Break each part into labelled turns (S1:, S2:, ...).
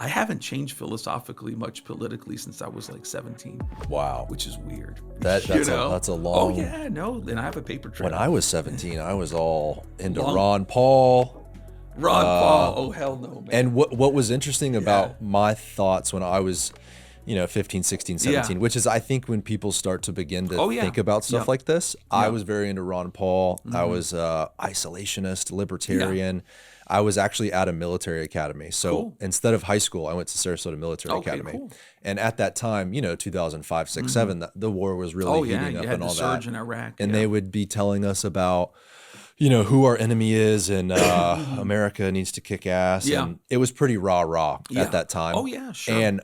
S1: I haven't changed philosophically much politically since I was like 17.
S2: Wow.
S1: Which is weird.
S2: That's a long...
S1: Oh, yeah, no. And I have a paper trail.
S2: When I was 17, I was all into Ron Paul.
S1: Paul. Oh, hell no, man.
S2: And what was interesting about my thoughts when I was, 15, 16, 17, which is I think when people start to begin to think about stuff like this, I was very into Ron Paul. I was isolationist, libertarian. I was actually at a military academy. So instead of high school, I went to Sarasota Military Academy. Cool. And at that time, 2005, 6, 7, the war was really heating up and all that.
S1: Surge in Iraq.
S2: And they would be telling us about who our enemy is, and America needs to kick ass. Yeah. And it was pretty rah-rah at that time.
S1: Oh, yeah, sure.
S2: And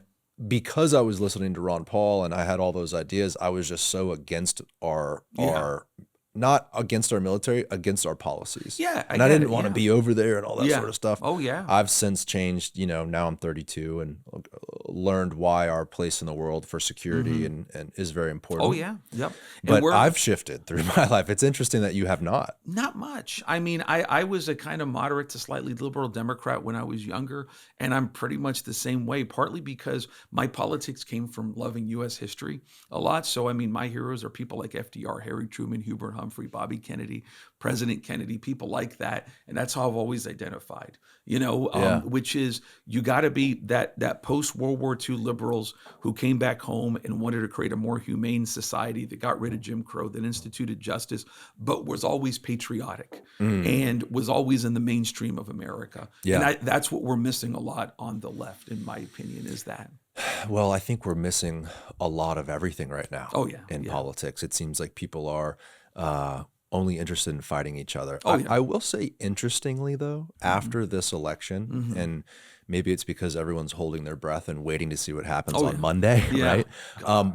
S2: because I was listening to Ron Paul and I had all those ideas, I was just so against our not against our military, against our policies.
S1: Yeah.
S2: And I didn't want to be over there and all that sort of stuff.
S1: Oh, yeah.
S2: I've since changed, now I'm 32 and learned why our place in the world for security and is very important.
S1: Oh, yeah. Yep.
S2: But I've shifted through my life. It's interesting that you have not.
S1: Not much. I mean, I was a kind of moderate to slightly liberal Democrat when I was younger, and I'm pretty much the same way, partly because my politics came from loving U.S. history a lot. So, I mean, my heroes are people like FDR, Harry Truman, Hubert Humphrey, Bobby Kennedy, President Kennedy, people like that. And that's how I've always identified, which is you got to be that post-World War II liberals who came back home and wanted to create a more humane society that got rid of Jim Crow, that instituted justice, but was always patriotic and was always in the mainstream of America. Yeah. And that's what we're missing a lot on the left, in my opinion, is that.
S2: Well, I think we're missing a lot of everything right now.
S1: Oh, yeah.
S2: In politics. It seems like people are only interested in fighting each other.
S1: Oh, yeah.
S2: I will say, interestingly, though, after this election, and maybe it's because everyone's holding their breath and waiting to see what happens on Monday, right?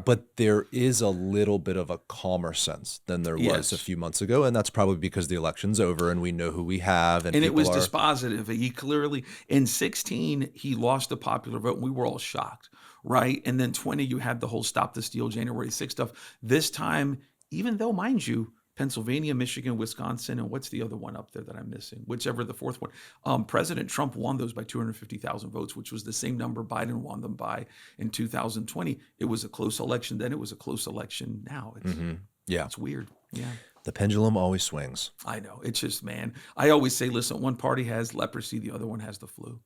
S2: But there is a little bit of a calmer sense than there was a few months ago, and that's probably because the election's over and we know who we have. And
S1: it was dispositive. He clearly, in 16, he lost the popular vote, and we were all shocked, right? And then 20, you had the whole Stop the Steal January 6th stuff. This time, even though, mind you, Pennsylvania, Michigan, Wisconsin, and what's the other one up there that I'm missing? Whichever the fourth one. President Trump won those by 250,000 votes, which was the same number Biden won them by in 2020. It was a close election then. It was a close election now. It's weird. Yeah.
S2: The pendulum always swings.
S1: I know. It's just, man, I always say, listen, one party has leprosy, the other one has the flu.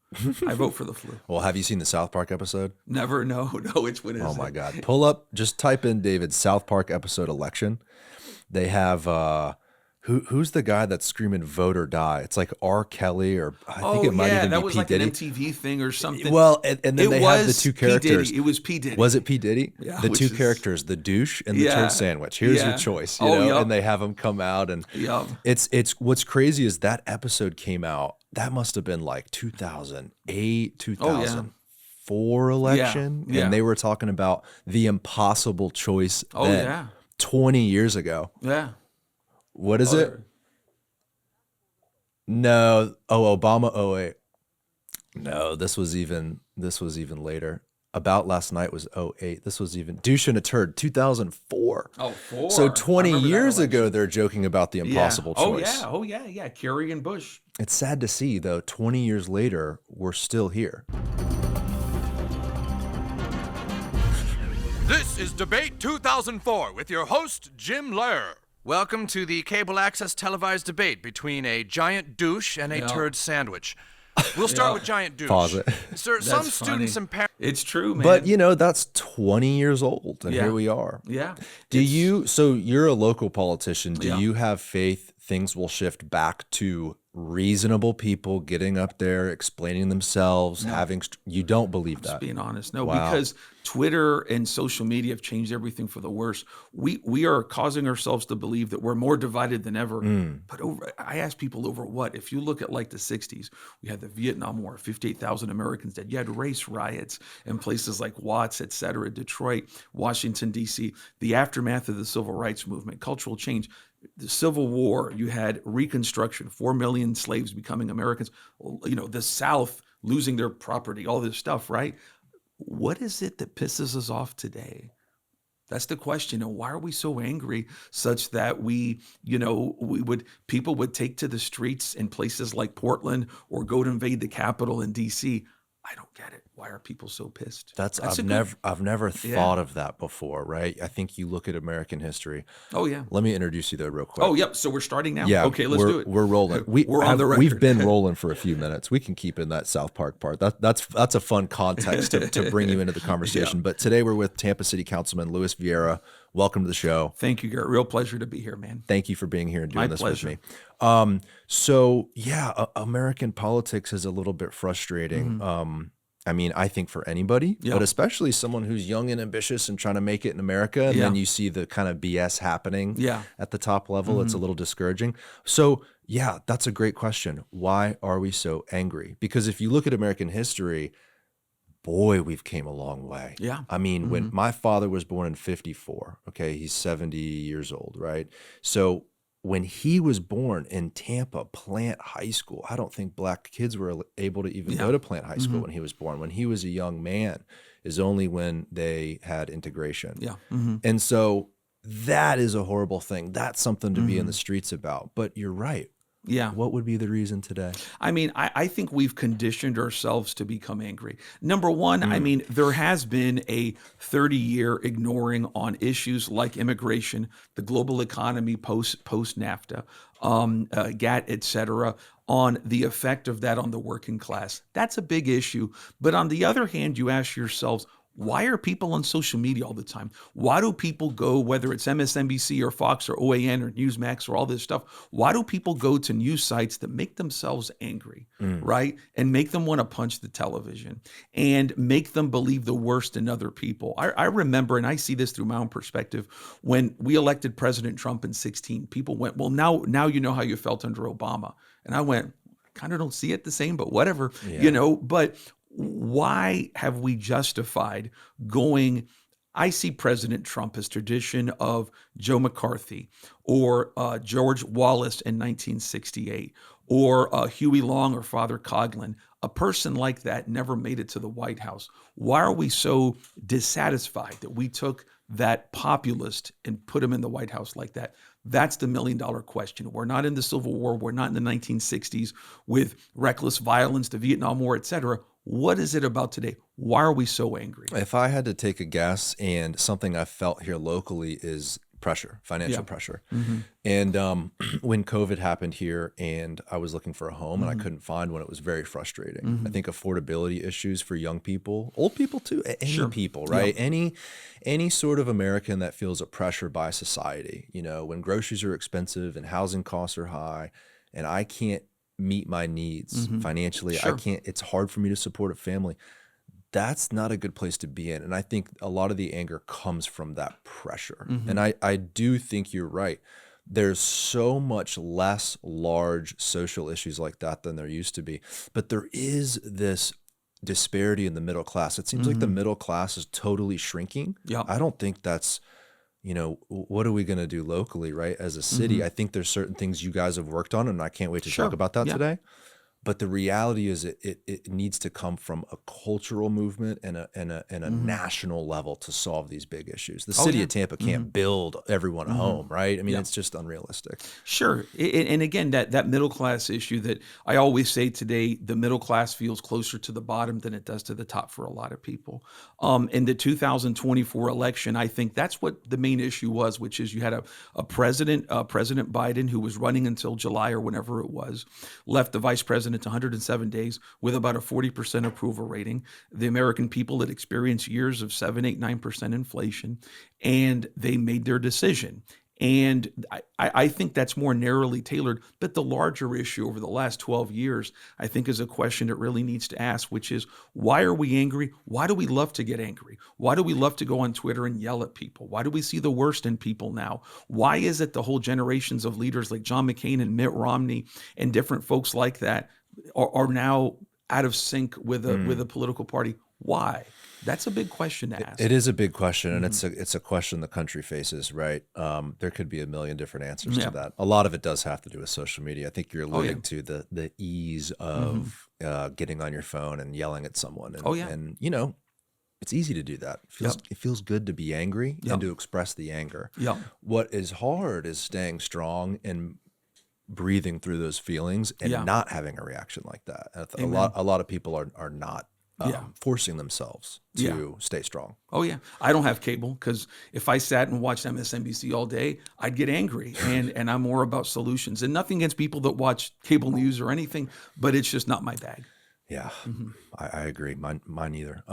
S1: I vote for the flu.
S2: Well, have you seen the South Park episode?
S1: Never. No. Which one is it?
S2: Oh, my God. Pull up, just type in, David, South Park episode election. They have, who's the guy that's screaming vote or die? It's like R. Kelly, or I think it might even be P. Diddy.
S1: That was like an MTV thing or something.
S2: Well, and then they have the two characters.
S1: It was P. Diddy.
S2: Was it P. Diddy?
S1: Yeah,
S2: the two characters, the douche and the turd sandwich. Here's your choice, and they have them come out. And it's what's crazy is that episode came out, that must have been like 2008, 2004 election. And they were talking about the impossible choice then. 20 years ago.
S1: Yeah.
S2: What is it? No. Oh, Obama 08. No, this was even later. About Last Night was 08. This was even douche and a turd 2004.
S1: Oh, 4.
S2: So 20 years ago they're joking about the impossible choice.
S1: Oh yeah. Kerry and Bush.
S2: It's sad to see though, 20 years later we're still here.
S3: This is Debate 2004 with your host, Jim Lehrer. Welcome to the cable access televised debate between a giant douche and a turd sandwich. We'll start with giant douche.
S2: Pause it.
S3: Sir, some students and parents...
S1: It's true, man.
S2: But, that's 20 years old, and here we are.
S1: Yeah.
S2: So you're a local politician. Do you have faith things will shift back to reasonable people getting up there, explaining themselves, you don't believe that?
S1: Just being honest. No, because Twitter and social media have changed everything for the worse. We are causing ourselves to believe that we're more divided than ever. But I ask people over what? If you look at like the 60s, we had the Vietnam War, 58,000 Americans dead. You had race riots in places like Watts, et cetera, Detroit, Washington, D.C., the aftermath of the civil rights movement, cultural change. The Civil War, you had Reconstruction, 4 million slaves becoming Americans, the South losing their property, all this stuff, right? What is it that pisses us off today? That's the question. And why are we so angry such that people would take to the streets in places like Portland or go to invade the Capitol in DC? I don't get it. why are people so pissed?
S2: I've never thought of that before, right? I think you look at American history.
S1: Oh yeah.
S2: Let me introduce you though real quick.
S1: Oh yep. So we're starting now.
S2: Yeah.
S1: Okay, let's do it.
S2: We're rolling.
S1: We're on the record.
S2: We've been rolling for a few minutes. We can keep in that South Park part. That's a fun context to bring you into the conversation. But today we're with Tampa City Councilman Viera. Welcome to the show.
S1: Thank you, Garrett. Real pleasure to be here, man.
S2: Thank you for being here and doing this
S1: pleasure.
S2: with me. So yeah, American politics is a little bit frustrating. I mean, I think for anybody, but especially someone who's young and ambitious and trying to make it in America, and then you see the kind of BS happening at the top level, it's a little discouraging. So yeah, that's a great question. Why are we so angry? Because if you look at American history, boy, we've came a long way.
S1: Yeah.
S2: I mean, when my father was born in 54, okay, he's 70 years old, right? So when he was born in Tampa, Plant High School, I don't think black kids were able to even go to Plant High School when he was born. When he was a young man is only when they had integration.
S1: Yeah.
S2: And so that is a horrible thing. That's something to be in the streets about. But you're right.
S1: Yeah.
S2: What would be the reason today?
S1: I mean, I think we've conditioned ourselves to become angry. Number one, I mean, there has been a 30-year ignoring on issues like immigration, the global economy post NAFTA, GATT, et cetera, on the effect of that on the working class. That's a big issue. But on the other hand, you ask yourselves, why are people on social media all the time? Why do people go, whether it's MSNBC or Fox or OAN or Newsmax or all this stuff, why do people go to news sites that make themselves angry, right? And make them want to punch the television and make them believe the worst in other people. I remember, and I see this through my own perspective, when we elected President Trump in 2016, people went, well, now you know how you felt under Obama. And I went, kind of don't see it the same, but whatever, but why have we justified going? I see President Trump as tradition of Joe McCarthy or George Wallace in 1968 or Huey Long or Father Coughlin. A person like that never made it to the White House. Why are we so dissatisfied that we took that populist and put him in the White House like that? That's the million-dollar question. We're not in the Civil War. We're not in the 1960s with reckless violence, the Vietnam War, et cetera. What is it about today? Why are we so angry?
S2: If I had to take a guess, and something I felt here locally is pressure, financial pressure. And when COVID happened here and I was looking for a home and I couldn't find one, it was very frustrating. I think affordability issues for young people, old people too, any people, right? Any sort of American that feels a pressure by society, when groceries are expensive and housing costs are high and I can't meet my needs financially. It's hard for me to support a family. That's not a good place to be in. And I think a lot of the anger comes from that pressure. And I do think you're right. There's so much less large social issues like that than there used to be. But there is this disparity in the middle class. It seems like the middle class is totally shrinking. I don't think that's, what are we going to do locally, right? As a city, I think there's certain things you guys have worked on, and I can't wait to talk about that today. But the reality is it needs to come from a cultural movement and a national level to solve these big issues. The city of Tampa can't build everyone a home, right? I mean, it's just unrealistic.
S1: Sure. And again, that middle class issue that I always say today, the middle class feels closer to the bottom than it does to the top for a lot of people. In the 2024 election, I think that's what the main issue was, which is you had a President Biden, who was running until July or whenever it was, left the vice president to 107 days with about a 40% approval rating. The American people had experienced years of 7, 8, 9% inflation, and they made their decision. And I think that's more narrowly tailored. But the larger issue over the last 12 years, I think, is a question that really needs to ask, which is, why are we angry? Why do we love to get angry? Why do we love to go on Twitter and yell at people? Why do we see the worst in people now? Why is it the whole generations of leaders like John McCain and Mitt Romney and different folks like that are now out of sync with a political party? Why? That's a big question to ask.
S2: It is a big question, and it's a question the country faces, right? There could be a million different answers to that. A lot of it does have to do with social media. I think you're alluding to the ease of getting on your phone and yelling at someone. And, and it's easy to do that. It feels good to be angry and to express the anger. What is hard is staying strong and breathing through those feelings and not having a reaction like that. A lot of people are not forcing themselves to stay strong.
S1: Oh yeah, I don't have cable because if I sat and watched MSNBC all day, I'd get angry. And I'm more about solutions. And nothing against people that watch cable news or anything, but it's just not my bag.
S2: Yeah, I agree. Mine either.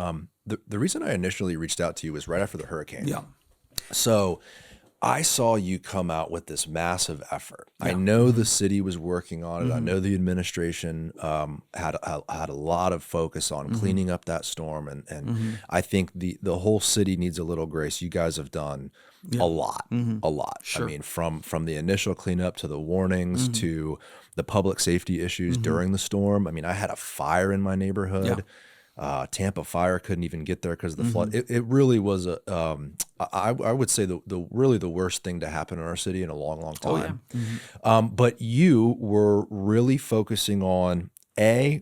S2: The reason I initially reached out to you was right after the hurricane.
S1: Yeah.
S2: So I saw you come out with this massive effort. Yeah. I know the city was working on it. I know the administration had a lot of focus on cleaning up that storm, and I think the whole city needs a little grace. You guys have done a lot, a lot.
S1: Sure.
S2: I mean, from the initial cleanup to the warnings to the public safety issues during the storm. I mean, I had a fire in my neighborhood. Tampa Fire couldn't even get there because of the flood. It really was I would say really the worst thing to happen in our city in a long, long time.
S1: Oh, yeah.
S2: But you were really focusing on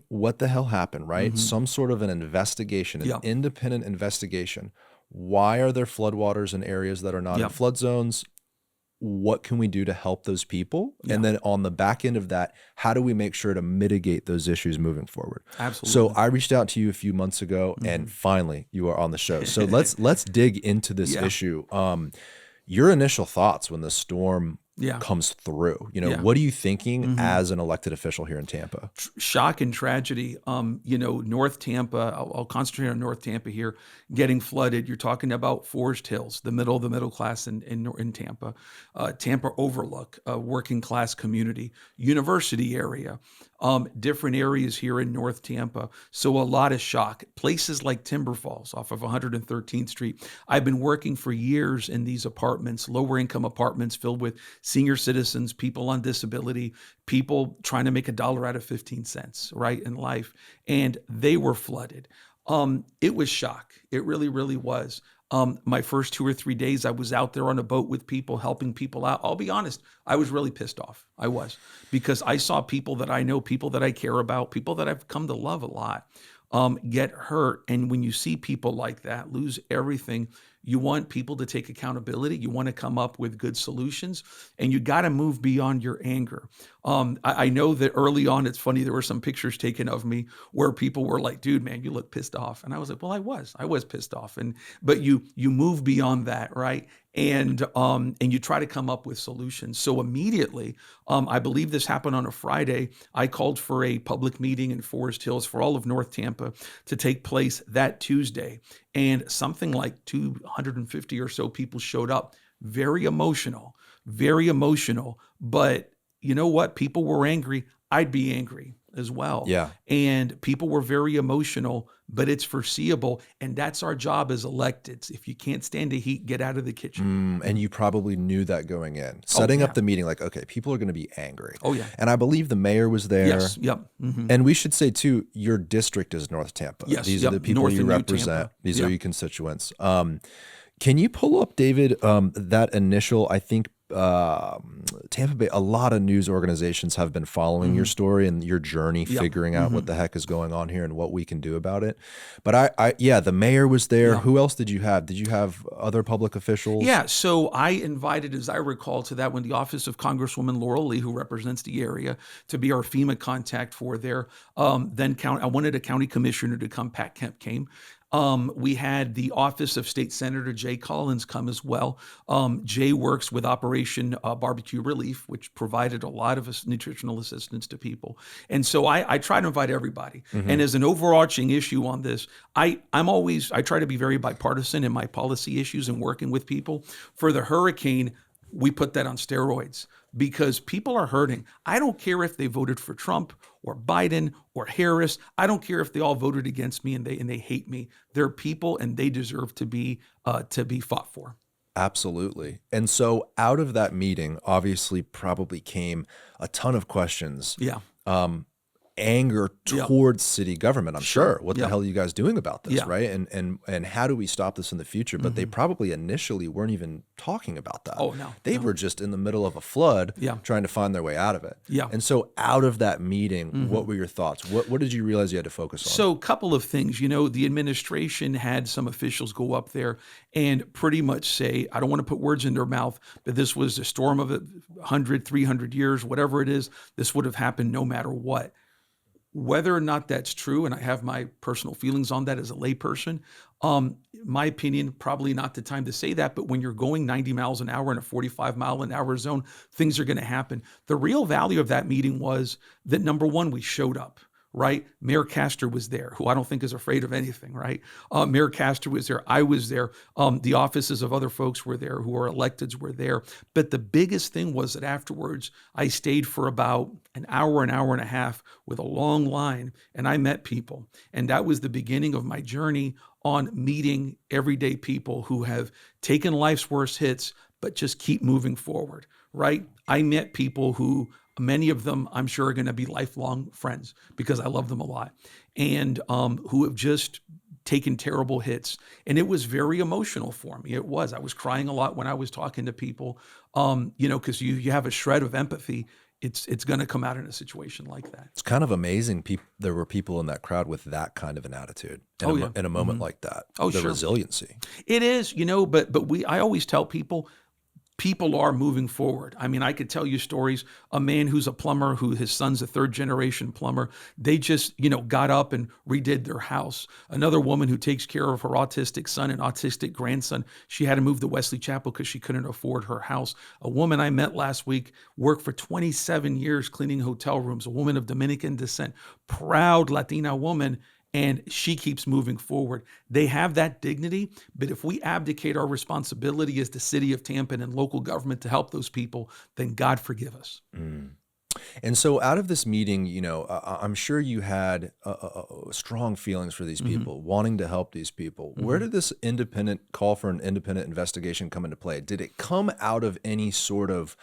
S2: what the hell happened, right? Some sort of an investigation, an independent investigation. Why are there floodwaters in areas that are not in flood zones? What can we do to help those people? And then on the back end of that, how do we make sure to mitigate those issues moving forward?
S1: Absolutely.
S2: So I reached out to you a few months ago, and finally you are on the show. So let's dig into this issue. Your initial thoughts when the storm comes through. What are you thinking as an elected official here in Tampa?
S1: Shock and tragedy. North Tampa, I'll concentrate on North Tampa here, getting flooded. You're talking about Forest Hills, the middle class in Tampa. Tampa Overlook, a working class community, university area, different areas here in North Tampa. So a lot of shock. Places like Timber Falls off of 113th Street. I've been working for years in these apartments, lower income apartments filled with senior citizens, people on disability, people trying to make $1 out of 15 cents, right, in life. And they were flooded. It was shock. It really, really was. My first 2 or 3 days, I was out there on a boat with people, helping people out. I'll be honest, I was really pissed off. I was, because I saw people that I know, people that I care about, people that I've come to love a lot, get hurt. And when you see people like that lose everything, you want people to take accountability. You want to come up with good solutions, and you got to move beyond your anger. I know that early on, it's funny, there were some pictures taken of me where people were like, dude, man, you look pissed off. And I was like, well, I was pissed off. But you move beyond that, right? And you try to come up with solutions. So immediately, I believe this happened on a Friday, I called for a public meeting in Forest Hills for all of North Tampa to take place that Tuesday. And something like 250 or so people showed up. Very emotional. But you know what? People were angry. I'd be angry as well.
S2: Yeah.
S1: And people were very emotional, but it's foreseeable. And that's our job as electeds. If you can't stand the heat, get out of the kitchen.
S2: And you probably knew that going in. Setting up the meeting, like, okay, people are going to be angry.
S1: Oh, yeah.
S2: And I believe the mayor was there.
S1: Yes. Yep.
S2: And we should say, too, your district is North Tampa.
S1: Yes.
S2: These are the people
S1: North
S2: you
S1: and New
S2: represent.
S1: Tampa.
S2: These are your constituents. Can you pull up, David, that initial, I think, Tampa Bay, a lot of news organizations have been following your story and your journey, figuring out what the heck is going on here and what we can do about it. But the mayor was there. Who else did you have? Did you have other public officials?
S1: Yeah, so I invited, as I recall, to that one, the office of Congresswoman Laurel Lee, who represents the area, to be our FEMA contact for there. I wanted a county commissioner to come. Pat Kemp came. We had the office of State Senator Jay Collins come as well. Jay works with Operation Barbecue Relief, which provided a lot of nutritional assistance to people. And so I try to invite everybody. And as an overarching issue on this, I try to be very bipartisan in my policy issues and working with people. For the hurricane, we put that on steroids because people are hurting. I don't care if they voted for Trump or Biden or Harris. I don't care if they all voted against me and they hate me. They're people and they deserve to be fought for.
S2: Absolutely. And so out of that meeting, obviously probably came a ton of questions.
S1: Yeah.
S2: Anger towards city government, I'm sure. What the hell are you guys doing about this, right? And how do we stop this in the future? But they probably initially weren't even talking about that.
S1: Oh, no.
S2: They were just in the middle of a flood trying to find their way out of it.
S1: Yeah.
S2: And so out of that meeting, what were your thoughts? What did you realize you had to focus on?
S1: So a couple of things. The administration had some officials go up there and pretty much say, I don't want to put words in their mouth, but this was a storm of 100, 300 years, whatever it is. This would have happened no matter what. Whether or not that's true, and I have my personal feelings on that as a layperson, my opinion, probably not the time to say that, but when you're going 90 miles an hour in a 45-mile-an-hour zone, things are going to happen. The real value of that meeting was that, number one, we showed up. Right? Mayor Castor was there, who I don't think is afraid of anything, right? Mayor Castor was there. I was there. The offices of other folks were there who are electeds were there. But the biggest thing was that afterwards, I stayed for about an hour and a half with a long line, and I met people. And that was the beginning of my journey on meeting everyday people who have taken life's worst hits, but just keep moving forward, right? I met people who, many of them, I'm sure, are going to be lifelong friends because I love them a lot, and who have just taken terrible hits. And it was very emotional for me. It was. I was crying a lot when I was talking to people, because you have a shred of empathy. It's going to come out in a situation like that.
S2: It's kind of amazing. There were people in that crowd with that kind of an attitude in a moment like that. The resiliency.
S1: It is, but I always tell people are moving forward. I mean, I could tell you stories. A man who's a plumber, who his son's a third-generation plumber, they just, got up and redid their house. Another woman who takes care of her autistic son and autistic grandson, she had to move to Wesley Chapel because she couldn't afford her house. A woman I met last week worked for 27 years cleaning hotel rooms, a woman of Dominican descent, proud Latina woman, and she keeps moving forward. They have that dignity, but if we abdicate our responsibility as the city of Tampa and local government to help those people, then God forgive us.
S2: And so out of this meeting, I'm sure you had strong feelings for these people, wanting to help these people. Where did this call for an independent investigation come into play? Did it come out of any sort of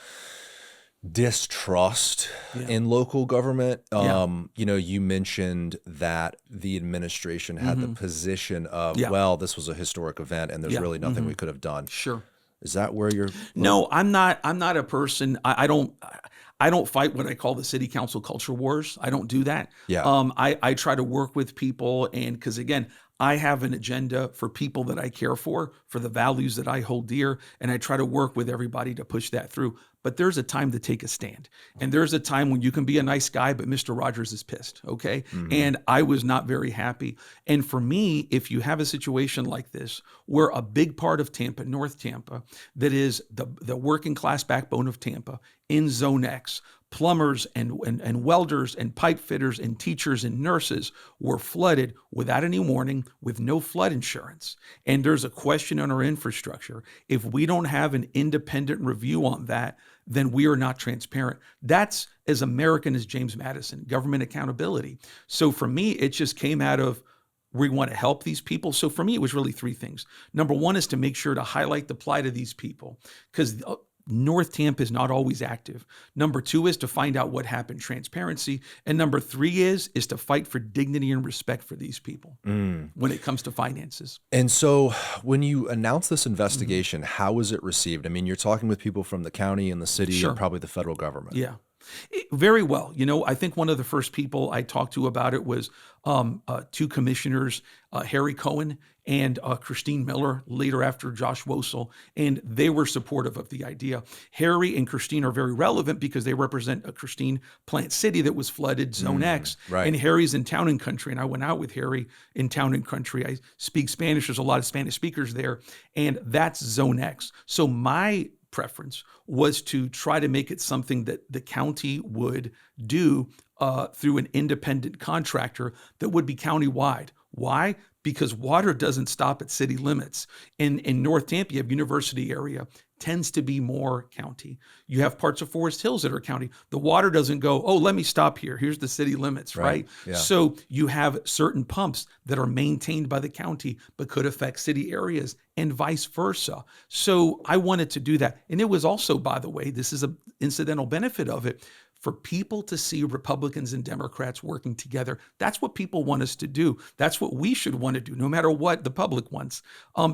S2: distrust in local government? You mentioned that the administration had the position of, well, this was a historic event and there's really nothing we could have done.
S1: Sure.
S2: Is that where you're?
S1: No, I'm not a person. I don't fight what I call the city council culture wars. I don't do that. I try to work with people, and because again, I have an agenda for people that I care for the values that I hold dear, and I try to work with everybody to push that through. But there's a time to take a stand. And there's a time when you can be a nice guy, but Mr. Rogers is pissed, okay? And I was not very happy. And for me, if you have a situation like this, where a big part of Tampa, North Tampa, that is the working class backbone of Tampa, in Zone X, plumbers and welders and pipe fitters and teachers and nurses were flooded without any warning, with no flood insurance. And there's a question on our infrastructure. If we don't have an independent review on that, then we are not transparent. That's as American as James Madison, government accountability. So for me, it just came out of, we want to help these people. So for me, it was really three things. Number one is to make sure to highlight the plight of these people, because North Tampa is not always active. Number two is to find out what happened, transparency. And number three is to fight for dignity and respect for these people when it comes to finances.
S2: And so when you announce this investigation, how was it received? I mean, you're talking with people from the county and the city and probably the federal government.
S1: Yeah. Very well. I think one of the first people I talked to about it was two commissioners, Harry Cohen and Christine Miller, later after Josh Wosel, and they were supportive of the idea. Harry and Christine are very relevant because they represent a Christine Plant City that was flooded, Zone X, and Harry's in Town and Country, and I went out with Harry in Town and Country. I speak Spanish. There's a lot of Spanish speakers there, and that's Zone X. So my preference was to try to make it something that the county would do through an independent contractor that would be countywide. Why? Because water doesn't stop at city limits. In North Tampa, you have University area, tends to be more county. You have parts of Forest Hills that are county. The water doesn't go, oh, let me stop here. Here's the city limits, right? Yeah. So you have certain pumps that are maintained by the county but could affect city areas and vice versa. So I wanted to do that. And it was also, by the way, this is an incidental benefit of it, for people to see Republicans and Democrats working together. That's what people want us to do. That's what we should want to do, no matter what the public wants,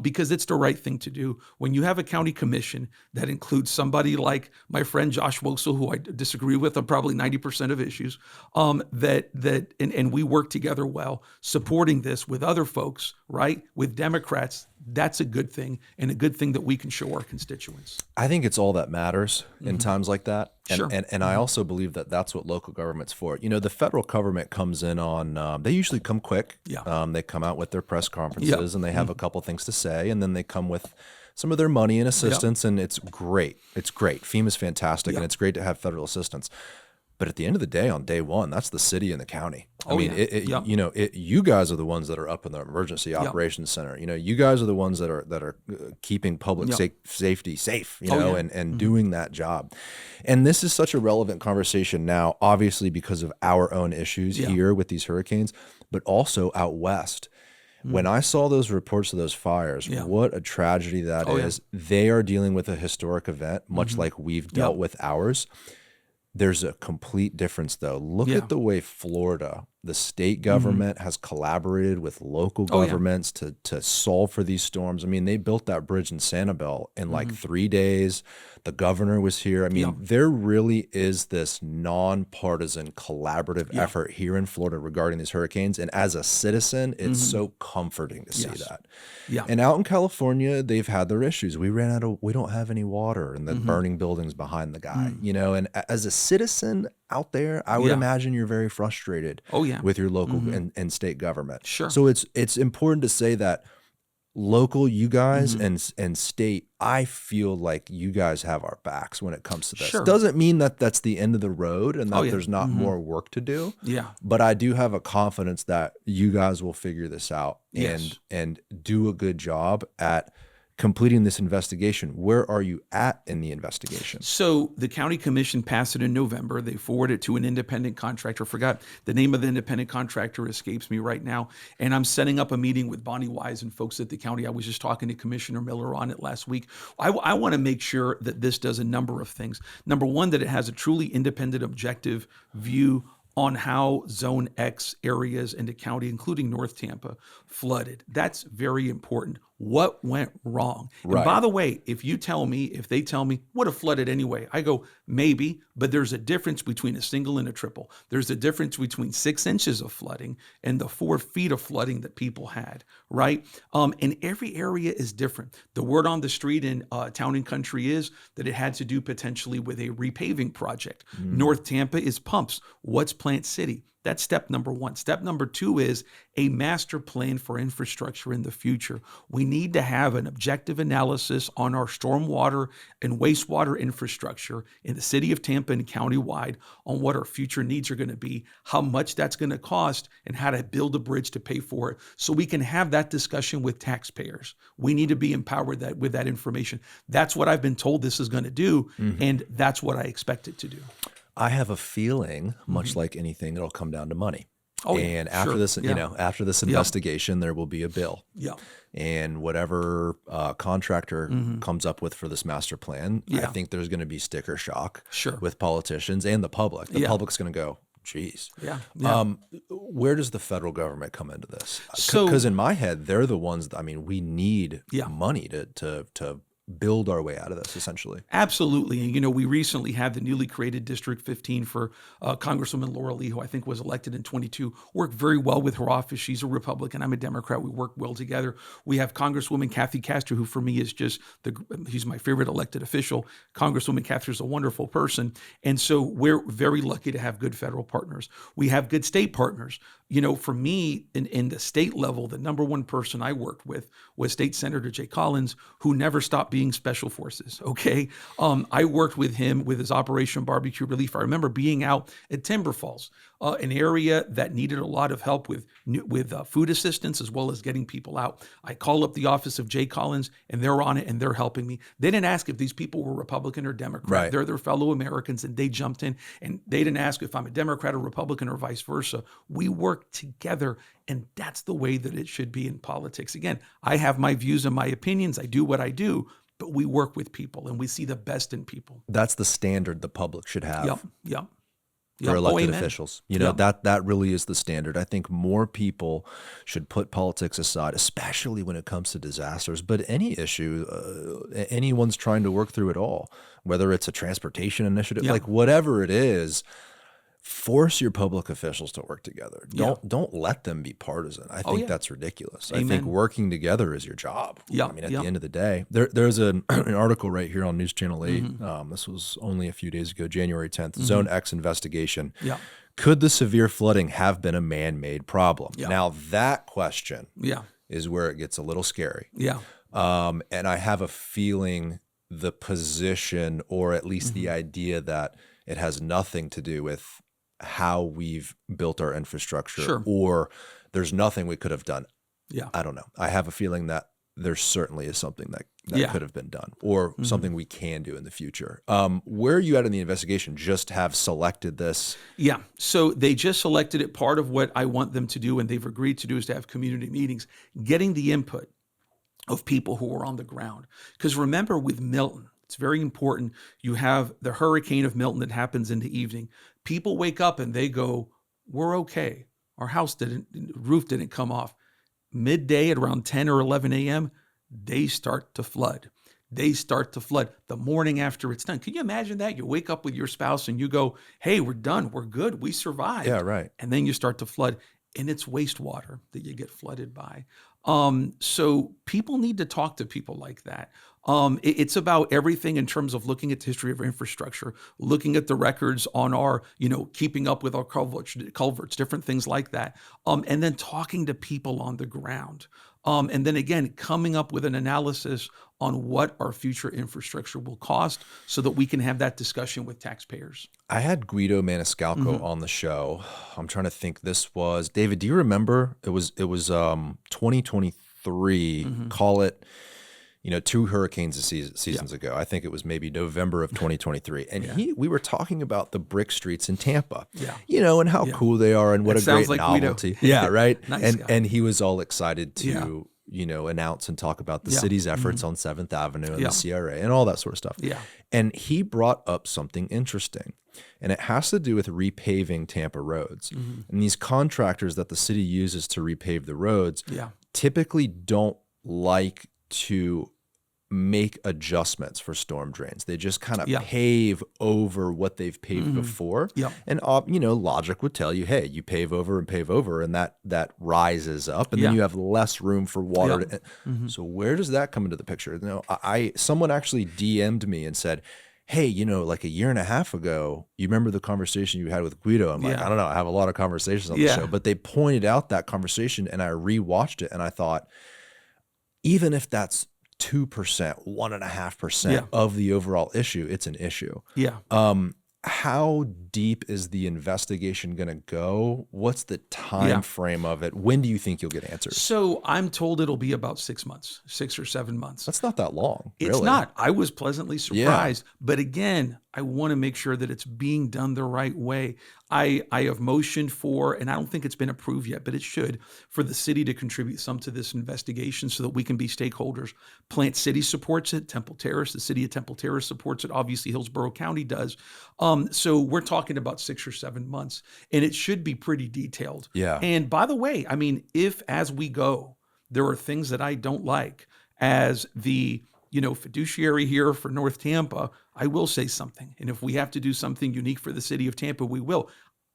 S1: because it's the right thing to do. When you have a county commission that includes somebody like my friend Josh Wosel, who I disagree with on probably 90% of issues, and we work together well, supporting this with other folks, right, with Democrats, that's a good thing, and a good thing that we can show our constituents.
S2: I think it's all that matters in times like that. And,
S1: Sure.
S2: and I also believe that that's what local government's for. You know, the federal government comes in on, they usually come quick.
S1: Yeah.
S2: They come out with their press conferences and they have a couple things to say, and then they come with some of their money and assistance, and it's great. It's great. FEMA's fantastic, and it's great to have federal assistance. But at the end of the day, on day one, that's the city and the county. I mean, you know, you guys are the ones that are up in the emergency operations center. You know, you guys are the ones that are keeping public safety safe. You know, and doing that job. And this is such a relevant conversation now, obviously because of our own issues here with these hurricanes, but also out west. When I saw those reports of those fires, what a tragedy that is. They are dealing with a historic event, much like we've dealt with ours. There's a complete difference, though. Look at the way Florida, the state government, has collaborated with local governments to solve for these storms. I mean, they built that bridge in Sanibel in like 3 days. The governor was here. I mean, there really is this nonpartisan collaborative effort here in Florida regarding these hurricanes. And as a citizen, it's so comforting to see that. Yeah. And out in California, they've had their issues. We don't have any water, and the burning buildings behind the guy, you know, and as a citizen out there, I would imagine you're very frustrated with your local and state government.
S1: Sure.
S2: So it's important to say that local, you guys, and state, I feel like you guys have our backs when it comes to this.
S1: Sure.
S2: Doesn't mean that that's the end of the road and that there's not more work to do.
S1: Yeah.
S2: But I do have a confidence that you guys will figure this out and do a good job at completing this investigation. Where are you at in the investigation?
S1: So the county commission passed it in November. They forwarded it to an independent contractor. Forgot the name of the independent contractor escapes me right now. And I'm setting up a meeting with Bonnie Wise and folks at the county. I was just talking to Commissioner Miller on it last week. I want to make sure that this does a number of things. Number one, that it has a truly independent, objective view on how Zone X areas in the county, including North Tampa, flooded. That's very important. What went wrong?
S2: Right.
S1: And by the way, if they tell me, would have flooded anyway, I go, maybe, but there's a difference between a single and a triple. There's a difference between 6 inches of flooding and the 4 feet of flooding that people had, right? And every area is different. The word on the street in Town and Country is that it had to do potentially with a repaving project. North Tampa is pumps. What's Plant City? That's step number one. Step number two is a master plan for infrastructure in the future. We need to have an objective analysis on our stormwater and wastewater infrastructure in the city of Tampa and countywide on what our future needs are going to be, how much that's going to cost, and how to build a bridge to pay for it so we can have that discussion with taxpayers. We need to be empowered with that information. That's what I've been told this is going to do, and that's what I expect it to do.
S2: I have a feeling, much like anything, it'll come down to money. And after this, you know, after this investigation, there will be a bill. Yeah. And whatever contractor comes up with for this master plan, I think there's going to be sticker shock with politicians and the public. The public's going to go, geez. Where does the federal government come into this? Because in my head, they're the ones that, I mean, we need money to build our way out of this, essentially.
S1: Absolutely. And, you know, we recently had the newly created District 15 for Congresswoman Laura Lee, who I think was elected in 22, worked very well with her office. She's a Republican. I'm a Democrat. We work well together. We have Congresswoman Kathy Castro, who for me is just, she's my favorite elected official. Congresswoman Castro is a wonderful person. And so we're very lucky to have good federal partners. We have good state partners. You know, for me, in the state level, the number one person I worked with was State Senator Jay Collins, who never stopped being Special Forces, okay? I worked with him with his Operation Barbecue Relief. I remember being out at Timber Falls, an area that needed a lot of help with food assistance as well as getting people out. I call up the office of Jay Collins, and they're on it, and they're helping me. They didn't ask if these people were Republican or Democrat.
S2: Right.
S1: They're their fellow Americans, and they jumped in, and they didn't ask if I'm a Democrat or Republican or vice versa. We work together, and that's the way that it should be in politics. Again, I have my views and my opinions. I do what I do, but we work with people, and we see the best in people.
S2: That's the standard the public should have.
S1: Yep.
S2: For elected officials. You know, that really is the standard. I think more people should put politics aside, especially when it comes to disasters, but any issue, anyone's trying to work through it all, whether it's a transportation initiative, like whatever it is, force your public officials to work together. Don't let them be partisan. I think that's ridiculous.
S1: Amen.
S2: I think working together is your job.
S1: Yeah.
S2: I mean, at the end of the day, there's an article right here on News Channel 8. This was only a few days ago, January 10th, Zone X investigation.
S1: Yeah.
S2: Could the severe flooding have been a man-made problem? Yeah. Now that question is where it gets a little scary.
S1: Yeah.
S2: And I have a feeling the position, or at least the idea that it has nothing to do with how we've built our infrastructure, or there's nothing we could have done.
S1: Yeah.
S2: I don't know. I have a feeling that there certainly is something that could have been done, or something we can do in the future. Where are you at in the investigation? Just have selected this?
S1: Yeah. So they just selected it. Part of what I want them to do, and they've agreed to do, is to have community meetings, getting the input of people who are on the ground. Because remember, with Milton, it's very important. You have the hurricane of Milton that happens in the evening. People wake up and they go, we're okay. Our roof didn't come off. Midday at around 10 or 11 a.m., they start to flood. They start to flood the morning after it's done. Can you imagine that? You wake up with your spouse and you go, hey, we're done. We're good. We survived.
S2: Yeah, right.
S1: And then you start to flood, and it's wastewater that you get flooded by. So people need to talk to people like that. It's about everything in terms of looking at the history of our infrastructure, looking at the records on our, keeping up with our culverts, different things like that. And then talking to people on the ground. And then again, coming up with an analysis on what our future infrastructure will cost so that we can have that discussion with taxpayers.
S2: I had Guido Maniscalco on the show. I'm trying to think. This was, David, do you remember? It was 2023, call it, 2 hurricanes seasons ago. I think it was maybe November of 2023. And we were talking about the brick streets in Tampa, and how cool they are and what a great novelty. Guido. Yeah, right.
S1: Nice
S2: and he was all excited to, announce and talk about the city's efforts on 7th Avenue and the CRA and all that sort of stuff.
S1: Yeah.
S2: And he brought up something interesting, and it has to do with repaving Tampa roads. And these contractors that the city uses to repave the roads typically don't like to make adjustments for storm drains. They just kind of pave over what they've paved before. And logic would tell you, hey, you pave over, and that rises up, and then you have less room for water. So where does that come into the picture? Someone actually DM'd me and said, hey, like a year and a half ago, you remember the conversation you had with Guido? I'm like, I don't know. I have a lot of conversations on the show, but they pointed out that conversation, and I rewatched it, and I thought, even if that's 2%, 1.5% of the overall issue, it's an issue.
S1: Yeah.
S2: How deep is the investigation going to go? What's the time frame of it? When do you think you'll get answers?
S1: So I'm told it'll be about 6 months, 6 or 7 months.
S2: That's not that long.
S1: It's
S2: really.
S1: not. I was pleasantly surprised. But again, I want to make sure that it's being done the right way. I have motioned for, and I don't think it's been approved yet, but it should, for the city to contribute some to this investigation so that we can be stakeholders. Plant City supports it. Temple Terrace, the city of Temple Terrace supports it. Obviously, Hillsborough County does. So we're talking about 6 or 7 months, and it should be pretty detailed.
S2: Yeah.
S1: And by the way, I mean, if as we go, there are things that I don't like as the fiduciary here for North Tampa, I will say something. And if we have to do something unique for the city of Tampa, we will.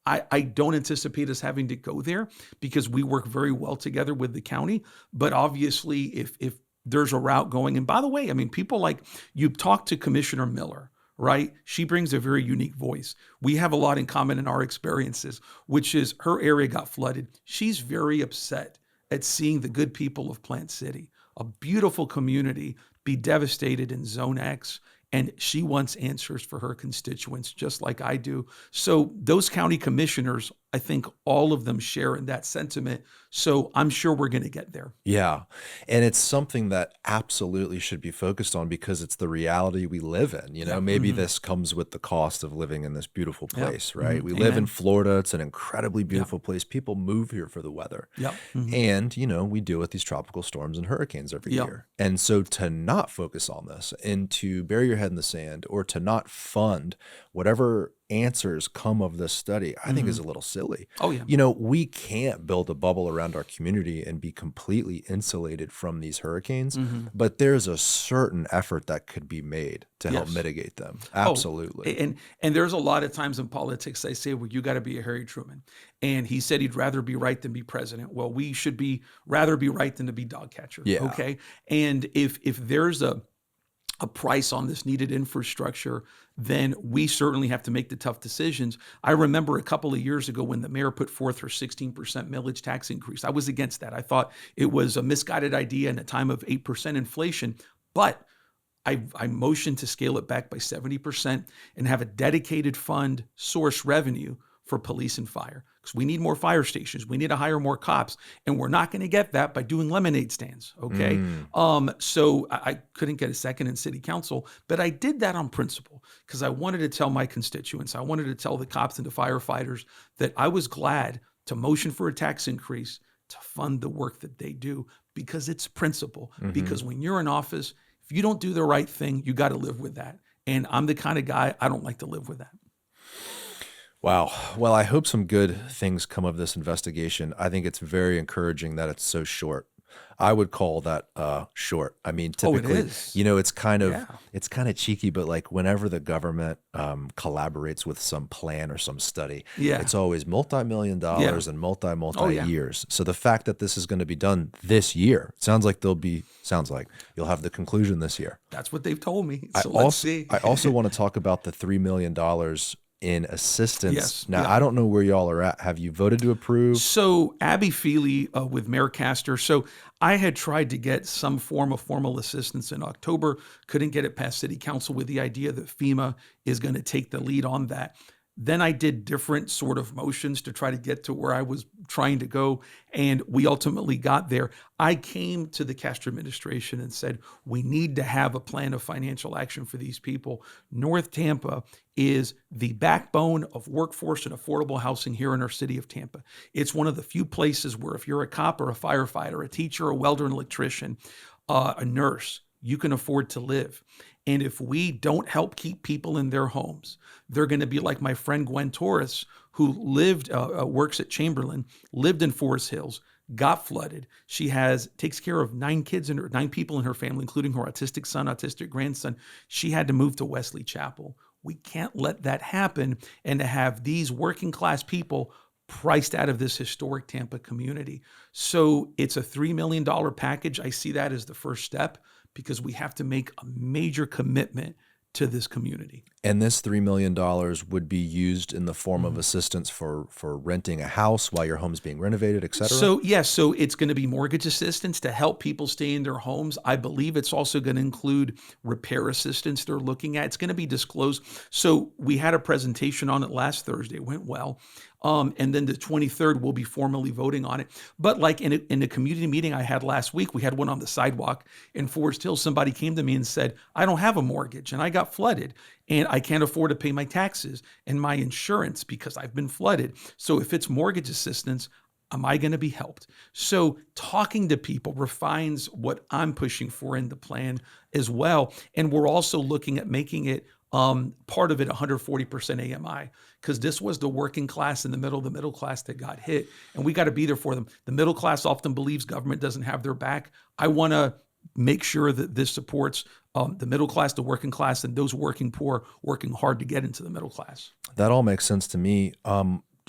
S1: I don't anticipate us having to go there because we work very well together with the county. But obviously, if there's a route going, and by the way, I mean, people like, you talk to Commissioner Miller, right? She brings a very unique voice. We have a lot in common in our experiences, which is her area got flooded. She's very upset at seeing the good people of Plant City, a beautiful community, be devastated in Zone X. And she wants answers for her constituents, just like I do. So those county commissioners, I think all of them share in that sentiment. So I'm sure we're going to get there.
S2: Yeah. And it's something that absolutely should be focused on because it's the reality we live in. Maybe this comes with the cost of living in this beautiful place, right? We live in Florida. It's an incredibly beautiful place. People move here for the weather. And, we deal with these tropical storms and hurricanes every year. And so to not focus on this and to bury your head in the sand or to not fund whatever answers come of this study, I think is a little silly.
S1: Oh, yeah.
S2: You know, we can't build a bubble around our community and be completely insulated from these hurricanes, but there's a certain effort that could be made to help mitigate them. Absolutely.
S1: And there's a lot of times in politics they say, well, you got to be a Harry Truman. And he said he'd rather be right than be president. Well, we should rather be right than to be dog catcher.
S2: Yeah.
S1: Okay. And if there's a price on this needed infrastructure, then we certainly have to make the tough decisions. I remember a couple of years ago when the mayor put forth her 16% millage tax increase. I was against that. I thought it was a misguided idea in a time of 8% inflation, but I motioned to scale it back by 70% and have a dedicated fund source revenue for police and fire, because we need more fire stations. We need to hire more cops, and we're not going to get that by doing lemonade stands. Okay. So I couldn't get a second in city council, but I did that on principle because I wanted to tell my constituents, I wanted to tell the cops and the firefighters that I was glad to motion for a tax increase to fund the work that they do, because it's principle. Because when you're in office, if you don't do the right thing, you got to live with that. And I'm the kind of guy, I don't like to live with that.
S2: Wow. Well, I hope some good things come of this investigation. I think it's very encouraging that it's so short. I would call that short. I mean, typically,
S1: it is.
S2: you know, it's kind of cheeky, but like whenever the government collaborates with some plan or some study, it's always multi-million dollars and multi years. So the fact that this is going to be done this year, sounds like you'll have the conclusion this year.
S1: That's what they've told me. So let's see.
S2: I also want to talk about the $3 million in assistance.
S1: Yes.
S2: Now, I don't know where y'all are at. Have you voted to approve?
S1: So Abby Feely with Mayor Castor. So I had tried to get some form of formal assistance in October, couldn't get it past city council with the idea that FEMA is going to take the lead on that. Then I did different sort of motions to try to get to where I was trying to go, and we ultimately got there. I came to the Castor administration and said, we need to have a plan of financial action for these people. North Tampa is the backbone of workforce and affordable housing here in our city of Tampa. It's one of the few places where if you're a cop or a firefighter, a teacher, a welder, an electrician, a nurse, you can afford to live. And if we don't help keep people in their homes, they're going to be like my friend Gwen Torres, who works at Chamberlain, lived in Forest Hills, got flooded. She takes care of 9 people in her family, including her autistic son, autistic grandson. She had to move to Wesley Chapel. We can't let that happen, and to have these working class people priced out of this historic Tampa community. So it's a $3 million package. I see that as the first step, because we have to make a major commitment to this community.
S2: And this $3 million would be used in the form of assistance for renting a house while your home's being renovated, et cetera?
S1: So it's going to be mortgage assistance to help people stay in their homes. I believe it's also going to include repair assistance they're looking at. It's going to be disclosed. So we had a presentation on it last Thursday. It went well. And then the 23rd, we'll be formally voting on it. But like in a community meeting I had last week, we had one on the sidewalk in Forest Hills. Somebody came to me and said, I don't have a mortgage and I got flooded and I can't afford to pay my taxes and my insurance because I've been flooded. So if it's mortgage assistance, am I going to be helped? So talking to people refines what I'm pushing for in the plan as well. And we're also looking at making it part of it 140% AMI, because this was the working class in the middle class that got hit, and we got to be there for them. The middle class often believes government doesn't have their back. I want to make sure that this supports the middle class, the working class, and those working poor working hard to get into the middle class.
S2: That all makes sense to me.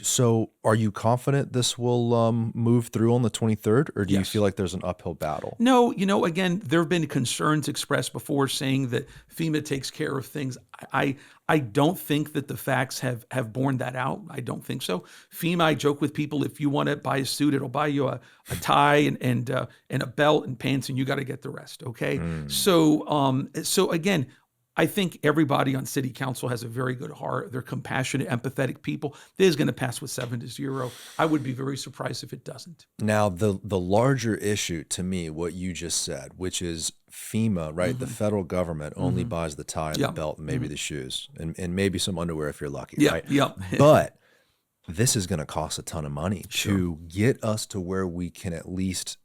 S2: So are you confident this will move through on the 23rd, or do you feel like there's an uphill battle?
S1: No, again, there have been concerns expressed before saying that FEMA takes care of things. I don't think that the facts have borne that out. I don't think so. FEMA, I joke with people, if you want to buy a suit, it'll buy you a tie and a belt and pants, and you got to get the rest. Okay. So again, I think everybody on city council has a very good heart. They're compassionate, empathetic people. This is going to pass with 7-0. I would be very surprised if it doesn't.
S2: Now, the larger issue to me, what you just said, which is FEMA, right? The federal government only buys the tie and the belt and maybe the shoes and maybe some underwear if you're lucky, right? But this is going to cost a ton of money to get us to where we can at least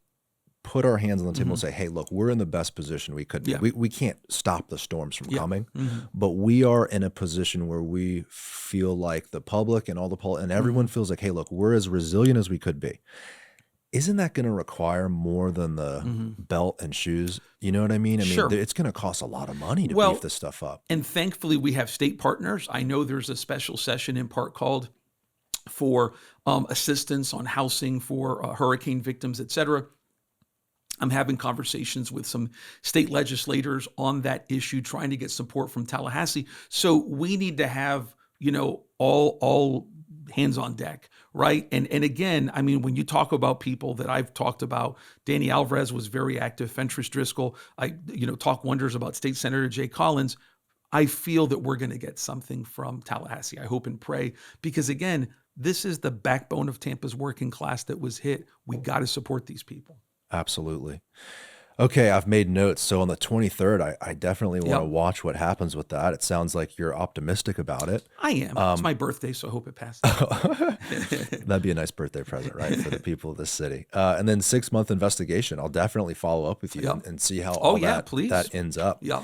S2: put our hands on the table and say, hey, look, we're in the best position we could be.
S1: Yeah.
S2: We can't stop the storms from coming,
S1: Mm-hmm.
S2: but we are in a position where we feel like the public and and everyone feels like, hey, look, we're as resilient as we could be. Isn't that going to require more than the belt and shoes? You know what I mean?
S1: Sure.
S2: It's going to cost a lot of money to
S1: Well,
S2: beef this stuff up.
S1: And thankfully, we have state partners. I know there's a special session in part called for assistance on housing for hurricane victims, et cetera. I'm having conversations with some state legislators on that issue, trying to get support from Tallahassee. So we need to have, all hands on deck, right? And again, I mean, when you talk about people that I've talked about, Danny Alvarez was very active, Fentress Driscoll, talk wonders about State Senator Jay Collins. I feel that we're going to get something from Tallahassee. I hope and pray, because again, this is the backbone of Tampa's working class that was hit. We got to support these people.
S2: Absolutely. Okay, I've made notes. So on the 23rd, I definitely want to watch what happens with that. It sounds like you're optimistic about it.
S1: I am. It's my birthday, so I hope it passes.
S2: That'd be a nice birthday present, right, for the people of this city. And then 6-month investigation. I'll definitely follow up with you and see how that ends up.
S1: Yeah.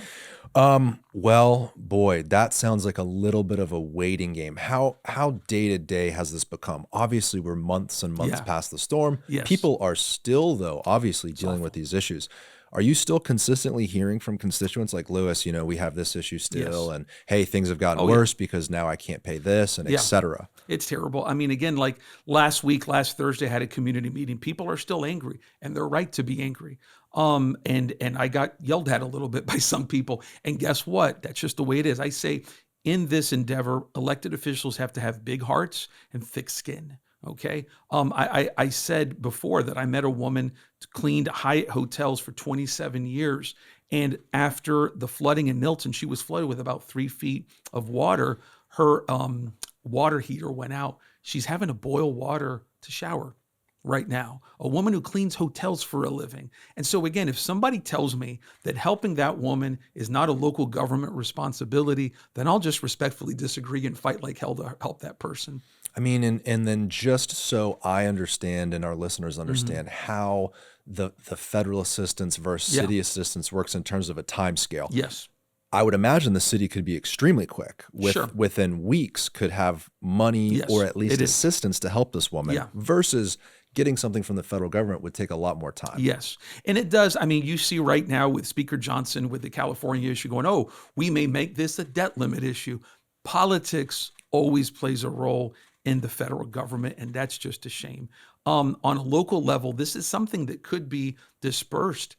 S2: Well, boy, that sounds like a little bit of a waiting game. How day to day has this become? Obviously, we're months and months past the storm.
S1: Yes.
S2: People are still, though, obviously dealing with these issues. Are you still consistently hearing from constituents like, Lewis, we have this issue still, and hey, things have gotten worse because now I can't pay this, and et cetera?
S1: It's terrible. I mean, again, like last Thursday, I had a community meeting. People are still angry, and they're right to be angry. And I got yelled at a little bit by some people. And guess what? That's just the way it is. I say in this endeavor, elected officials have to have big hearts and thick skin. Okay. I said before that I met a woman cleaned Hyatt hotels for 27 years. And after the flooding in Milton, she was flooded with about 3 feet of water. Her water heater went out. She's having to boil water to shower right now. A woman who cleans hotels for a living. And so again, if somebody tells me that helping that woman is not a local government responsibility, then I'll just respectfully disagree and fight like hell to help that person.
S2: I mean, and then just so I understand and our listeners understand how the federal assistance versus city assistance works in terms of a time scale.
S1: Yes.
S2: I would imagine the city could be extremely quick. Within weeks could have money or at least assistance to help this woman versus getting something from the federal government would take a lot more time.
S1: Yes. And it does. I mean, you see right now with Speaker Johnson with the California issue going, oh, we may make this a debt limit issue. Politics always plays a role in the federal government, and that's just a shame. On a local level, this is something that could be dispersed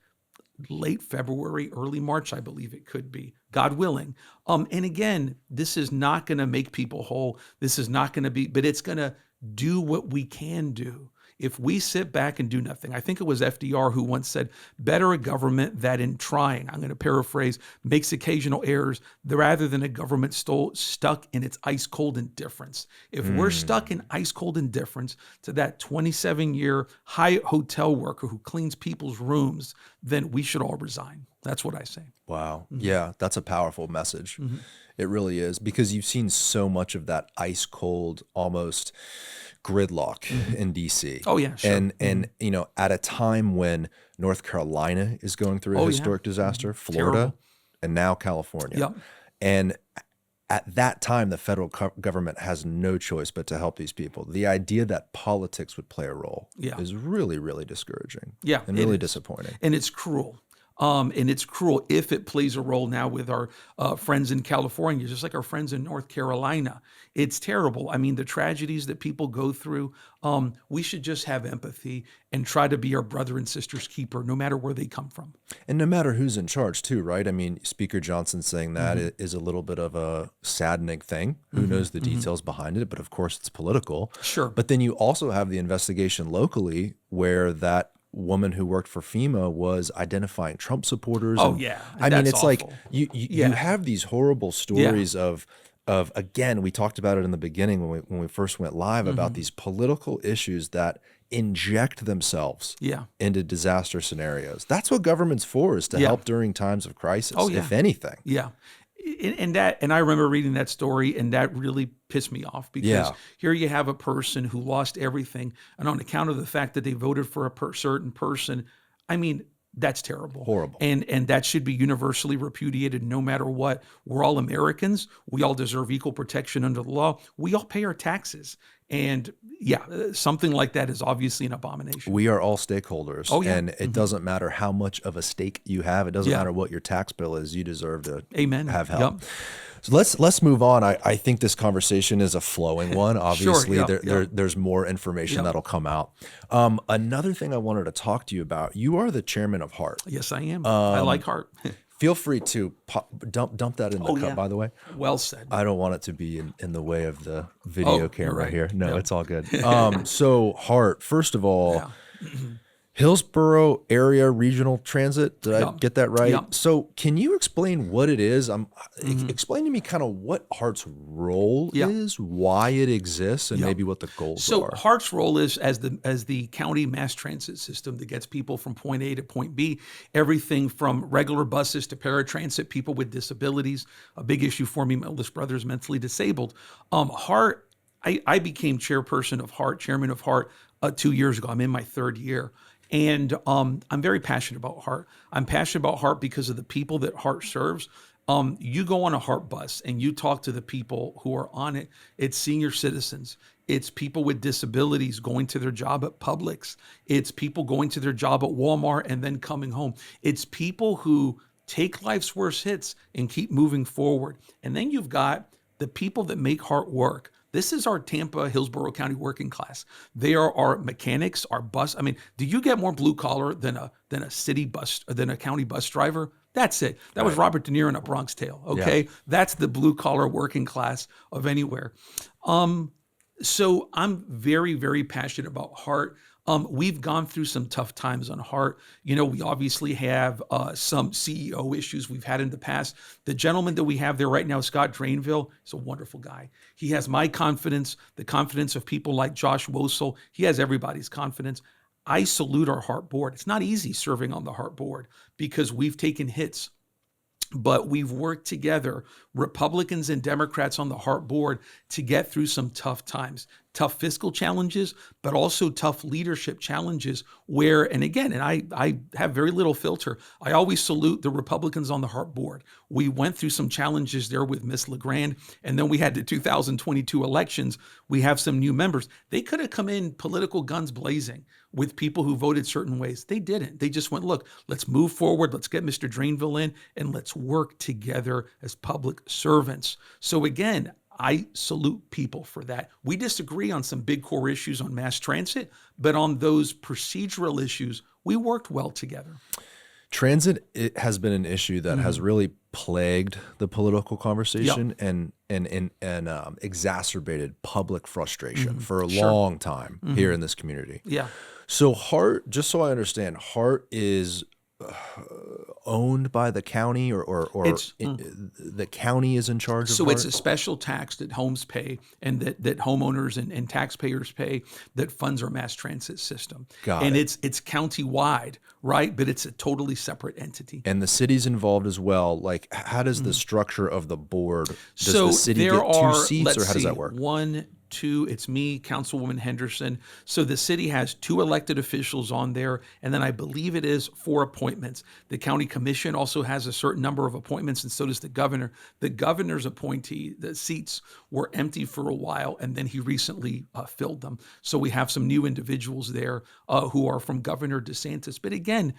S1: late February, early March, I believe it could be, God willing. And again, this is not going to make people whole. This is not going to be, but it's going to do what we can do. If we sit back and do nothing, I think it was FDR who once said, better a government that in trying, I'm going to paraphrase, makes occasional errors rather than a government stuck in its ice cold indifference. If we're stuck in ice cold indifference to that 27-year Hyatt hotel worker who cleans people's rooms, then we should all resign. That's what I say.
S2: Wow. Yeah, that's a powerful message. It really is, because you've seen so much of that ice cold, almost gridlock in DC.
S1: Oh yeah, sure.
S2: And at a time when North Carolina is going through a historic disaster, Florida,
S1: Terrible.
S2: And now California.
S1: Yep.
S2: And at that time, the federal government has no choice but to help these people. The idea that politics would play a role is really, really discouraging.
S1: Yeah,
S2: and really disappointing.
S1: And it's cruel. And it's cruel if it plays a role now with our friends in California, just like our friends in North Carolina. It's terrible. I mean, the tragedies that people go through, we should just have empathy and try to be our brother and sister's keeper, no matter where they come from.
S2: And no matter who's in charge too, right? I mean, Speaker Johnson saying that is a little bit of a saddening thing. Who knows the details behind it? But of course, it's political.
S1: Sure.
S2: But then you also have the investigation locally where that woman who worked for FEMA was identifying Trump supporters.
S1: Oh, yeah.
S2: I mean, it's
S1: awful.
S2: like you have these horrible stories of again, we talked about it in the beginning when we first went live about these political issues that inject themselves into disaster scenarios. That's what government's for, is to help during times of crisis, if anything.
S1: Yeah. And I remember reading that story, and that really pissed me off, because here you have a person who lost everything, and on account of the fact that they voted for a certain person, I mean, that's terrible.
S2: Horrible.
S1: And that should be universally repudiated no matter what. We're all Americans. We all deserve equal protection under the law. We all pay our taxes. And yeah, something like that is obviously an abomination.
S2: We are all stakeholders.
S1: Oh, yeah.
S2: And it doesn't matter how much of a stake you have. It doesn't matter what your tax bill is. You deserve to have help.
S1: Yep.
S2: So let's move on. I think this conversation is a flowing one. Obviously, there's more information that'll come out. Another thing I wanted to talk to you about, you are the chairman of HART.
S1: Yes, I am. I like HART.
S2: Feel free to dump that in the cup, by the way.
S1: Well said.
S2: I don't want it to be in the way of the video camera here. No, it's all good. So HART, first of all, Hillsborough Area Regional Transit. Did I get that right?
S1: Yeah.
S2: So can you explain what it is? Explain to me kind of what HART's role is, why it exists, and maybe what the goals are.
S1: So HART's role is as the county mass transit system that gets people from point A to point B, everything from regular buses to paratransit, people with disabilities. A big issue for me, my oldest brother is mentally disabled. HART, I became chairman of HART 2 years ago. I'm in my third year. And I'm very passionate about HART. I'm passionate about HART because of the people that HART serves. You go on a HART bus and you talk to the people who are on it. It's senior citizens. It's people with disabilities going to their job at Publix. It's people going to their job at Walmart and then coming home. It's people who take life's worst hits and keep moving forward. And then you've got the people that make HART work. This is our Tampa, Hillsborough County working class. They are our mechanics, our bus. I mean, do you get more blue collar than a county bus driver? That's it. That was Robert De Niro in A Bronx Tale. Okay, that's the blue collar working class of anywhere. So I'm very, very passionate about HART. We've gone through some tough times on HART. You know, we obviously have some CEO issues we've had in the past. The gentleman that we have there right now, Scott Drainville, is a wonderful guy. He has my confidence, the confidence of people like Josh Wosel. He has everybody's confidence. I salute our HART board. It's not easy serving on the HART board because we've taken hits. But we've worked together, Republicans and Democrats on the HART board, to get through some tough times, tough fiscal challenges, but also tough leadership challenges where, and again, and I have very little filter. I always salute the Republicans on the HART board. We went through some challenges there with Miss LeGrand, and then we had the 2022 elections. We have some new members. They could have come in political guns blazing with people who voted certain ways. They didn't. They just went, look, let's move forward. Let's get Mr. Drainville in and let's work together as public servants. So again, I salute people for that. We disagree on some big core issues on mass transit, but on those procedural issues, we worked well together.
S2: Transit, it has been an issue that has really plagued the political conversation and exacerbated public frustration for a long time here in this community.
S1: Yeah.
S2: So HART, just so I understand, HART is owned by the county or the county is in charge of
S1: So
S2: HART?
S1: it's a special tax that homes pay and that homeowners and taxpayers pay that funds our mass transit system.
S2: Got it.
S1: It's county-wide, right? But it's a totally separate entity.
S2: And the city's involved as well. Like, how does the structure of the board, does
S1: So
S2: the city
S1: there
S2: get two
S1: are,
S2: seats or how does that work?
S1: 1, 2, it's me, Councilwoman Henderson. So the city has 2 elected officials on there, and then I believe it is 4 appointments. The county commission also has a certain number of appointments, and so does the governor. The governor's appointee, the seats were empty for a while, and then he recently filled them. So we have some new individuals there who are from Governor DeSantis. But again,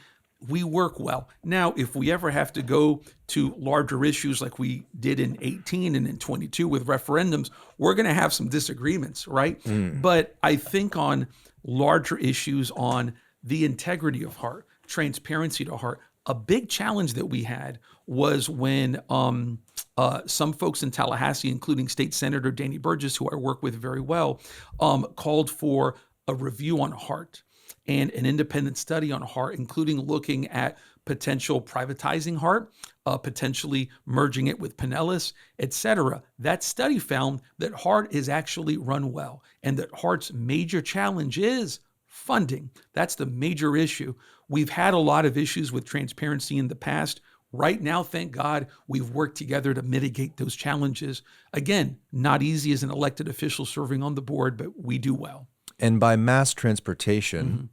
S1: we work well. Now, if we ever have to go to larger issues like we did in 18 and in 22 with referendums, we're going to have some disagreements, right? But I think on larger issues on the integrity of HART, transparency to HART, a big challenge that we had was when some folks in Tallahassee, including State Senator Danny Burgess, who I work with very well, called for a review on HART and an independent study on HART, including looking at potential privatizing HART, potentially merging it with Pinellas, et cetera. That study found that HART is actually run well and that HART's major challenge is funding. That's the major issue. We've had a lot of issues with transparency in the past. Right now, thank God, we've worked together to mitigate those challenges. Again, not easy as an elected official serving on the board, but we do well.
S2: And by mass transportation,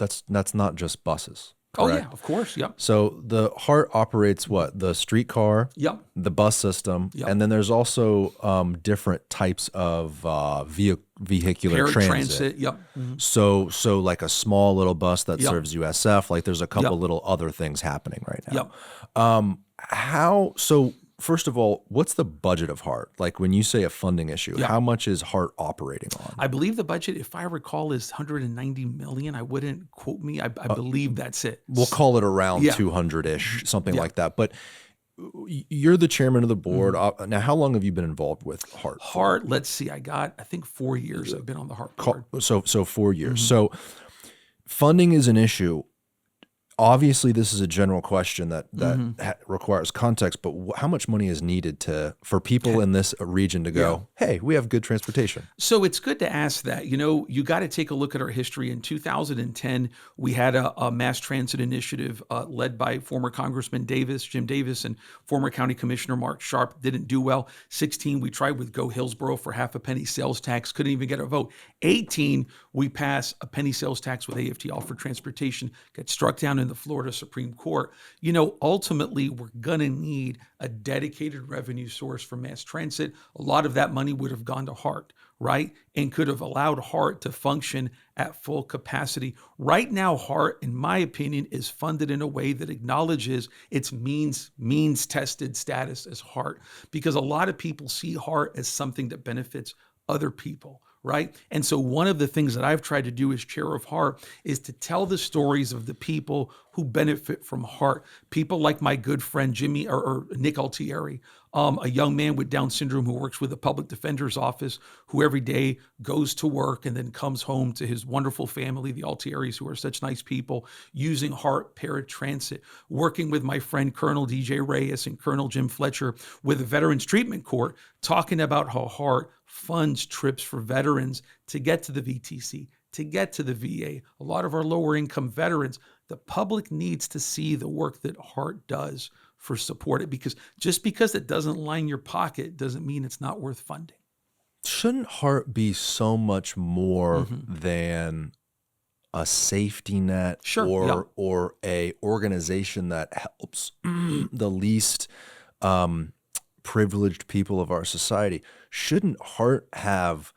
S2: that's not just buses.
S1: Oh
S2: Correct?
S1: yeah, of course. Yep.
S2: So the HART operates what? The streetcar,
S1: Yep.
S2: the bus system,
S1: Yep.
S2: and then there's also different types of vehicular transit.
S1: Yep.
S2: So like a small little bus that
S1: Yep.
S2: serves USF, like there's a couple
S1: Yep.
S2: little other things happening right now.
S1: Yep.
S2: So first of all, what's the budget of HART? Like when you say a funding issue,
S1: Yep.
S2: how much is HART operating on?
S1: I believe the budget, if I recall, is 190 million. I wouldn't quote me. I believe that's it.
S2: We'll call it around
S1: Yeah.
S2: 200-ish, something
S1: Yeah.
S2: like that. But you're the chairman of the board. Now, how long have you been involved with HART?
S1: HART, let's see. I think 4 years I've been on the HART board.
S2: So 4 years. So funding is an issue. Obviously, this is a general question that requires context, but how much money is needed for people in this region to go, hey, we have good transportation?
S1: So it's good to ask that. You got to take a look at our history. In 2010, we had a mass transit initiative led by former Congressman Jim Davis, and former County Commissioner Mark Sharp. Didn't do well. 16, we tried with Go Hillsborough for half a penny sales tax. Couldn't even get a vote. 18, we passed a penny sales tax with AFT, for transportation. Got struck down in the Florida Supreme Court. Ultimately, we're going to need a dedicated revenue source for mass transit. A lot of that money would have gone to HART, right? And could have allowed HART to function at full capacity. Right now, HART, in my opinion, is funded in a way that acknowledges its means-tested status as HART, because a lot of people see HART as something that benefits other people, right? And so one of the things that I've tried to do as chair of HART is to tell the stories of the people who benefit from HART. People like my good friend Jimmy or Nick Altieri, a young man with Down syndrome who works with the public defender's office, who every day goes to work and then comes home to his wonderful family, the Altieris, who are such nice people, using HART paratransit. Working with my friend Colonel DJ Reyes and Colonel Jim Fletcher with the Veterans Treatment Court, talking about how HART funds trips for veterans to get to the VTC, to get to the VA. A lot of our lower income veterans, the public needs to see the work that HART does for support it, because just because it doesn't line your pocket doesn't mean it's not worth funding.
S2: Shouldn't HART be so much more than a safety net or a organization that helps the least privileged people of our society? Shouldn't HART have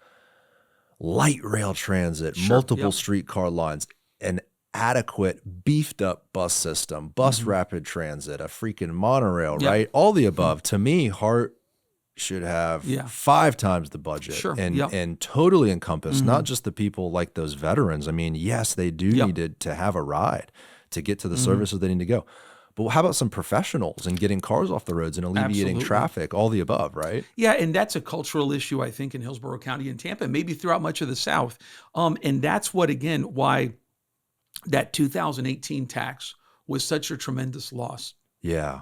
S2: light rail transit, multiple streetcar lines, an adequate beefed up bus system, bus rapid transit, a freaking monorail, right? All the above. To me, HART should have 5 times the budget and totally encompass not just the people like those veterans. I mean, yes, they do need to have a ride to get to the services they need to go. But how about some professionals and getting cars off the roads and alleviating traffic, all the above, right?
S1: Yeah, and that's a cultural issue, I think, in Hillsborough County and Tampa, maybe throughout much of the South. And that's why that 2018 tax was such a tremendous loss.
S2: Yeah.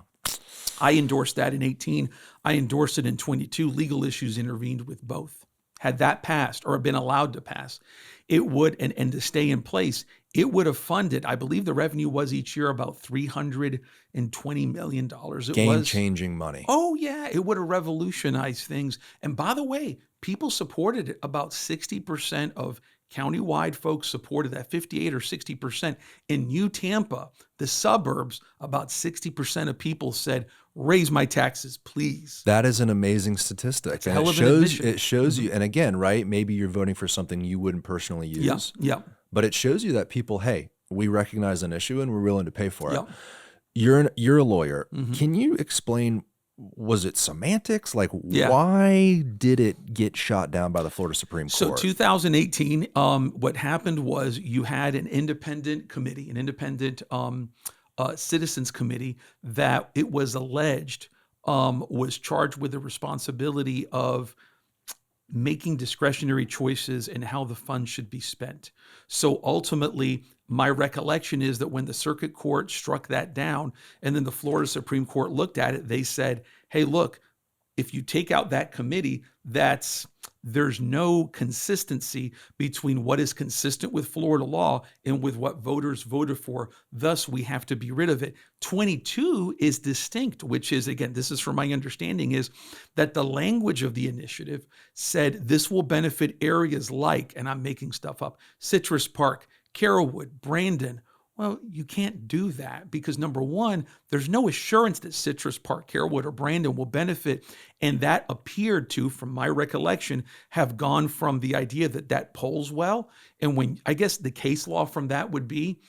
S1: I endorsed that in 18. I endorsed it in 22. Legal issues intervened with both. Had that passed or been allowed to pass, it would, and to stay in place, it would have funded, I believe the revenue was each year about $320 million.
S2: Game-changing money.
S1: Oh, yeah. It would have revolutionized things. And by the way, people supported it. About 60% of countywide folks supported that, 58 or 60%. In New Tampa, the suburbs, about 60% of people said, raise my taxes, please.
S2: That is an amazing statistic. And it shows you, and again, right, maybe you're voting for something you wouldn't personally use.
S1: Yeah.
S2: But it shows you that people, hey, we recognize an issue and we're willing to pay for it. You're a lawyer. Can you explain, was it semantics? Like, why did it get shot down by the Florida Supreme Court?
S1: So 2018, what happened was you had an independent committee, an independent citizens committee that it was alleged was charged with the responsibility of making discretionary choices in how the funds should be spent. So ultimately, my recollection is that when the circuit court struck that down and then the Florida Supreme Court looked at it, they said, hey, look, if you take out that committee, there's no consistency between what is consistent with Florida law and with what voters voted for. Thus, we have to be rid of it. 22 is distinct, which is, again, this is from my understanding, is that the language of the initiative said this will benefit areas like, and I'm making stuff up, Citrus Park, Carrollwood, Brandon. Well, you can't do that because number one, there's no assurance that Citrus Park, Carrollwood, or Brandon will benefit. And that appeared to, from my recollection, have gone from the idea that that polls well. And when I guess the case law from that would be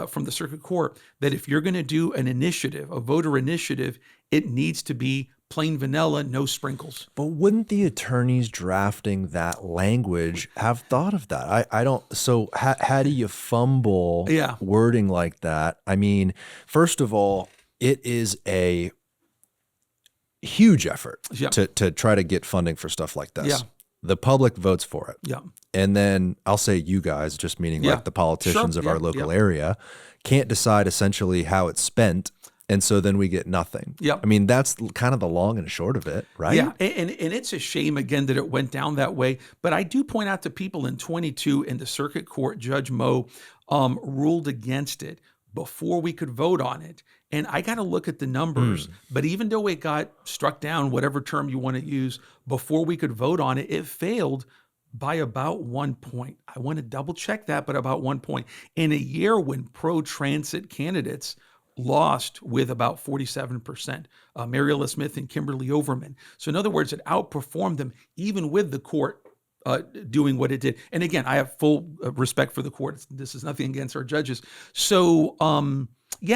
S1: from the circuit court that if you're going to do an initiative, a voter initiative, it needs to be plain vanilla, no sprinkles.
S2: But wouldn't the attorneys drafting that language have thought of that? I don't. So how do you fumble wording like that? I mean, first of all, it is a huge effort to try to get funding for stuff like this.
S1: Yeah.
S2: The public votes for it.
S1: Yeah.
S2: And then I'll say you guys, just meaning like the politicians of our local area, can't decide essentially how it's spent. And so then we get nothing.
S1: Yep.
S2: I mean, that's kind of the long and short of it, right?
S1: Yeah. And it's a shame, again, that it went down that way. But I do point out to people in 22 in the circuit court, Judge Moe ruled against it before we could vote on it. And I got to look at the numbers. But even though it got struck down, whatever term you want to use, before we could vote on it, it failed by about 1 point. I want to double check that, but about 1 point. In a year when pro-transit candidates lost with about 47%, Mariella Smith and Kimberly Overman. So in other words, it outperformed them even with the court doing what it did. And again, I have full respect for the court. This is nothing against our judges. So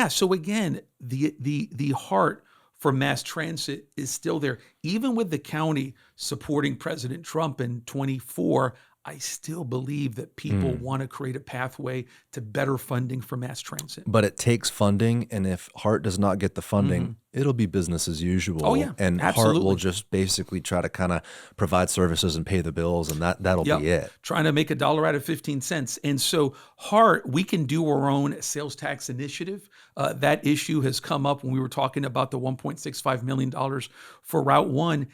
S1: so again, the heart for mass transit is still there. Even with the county supporting President Trump in 24, I still believe that people want to create a pathway to better funding for mass transit.
S2: But it takes funding, and if HART does not get the funding, it'll be business as usual.
S1: Oh, yeah,
S2: and
S1: absolutely.
S2: HART will just basically try to kind of provide services and pay the bills, and that'll be it.
S1: Trying to make $1 out of 15 cents. And so HART, we can do our own sales tax initiative. That issue has come up when we were talking about the $1.65 million for Route 1.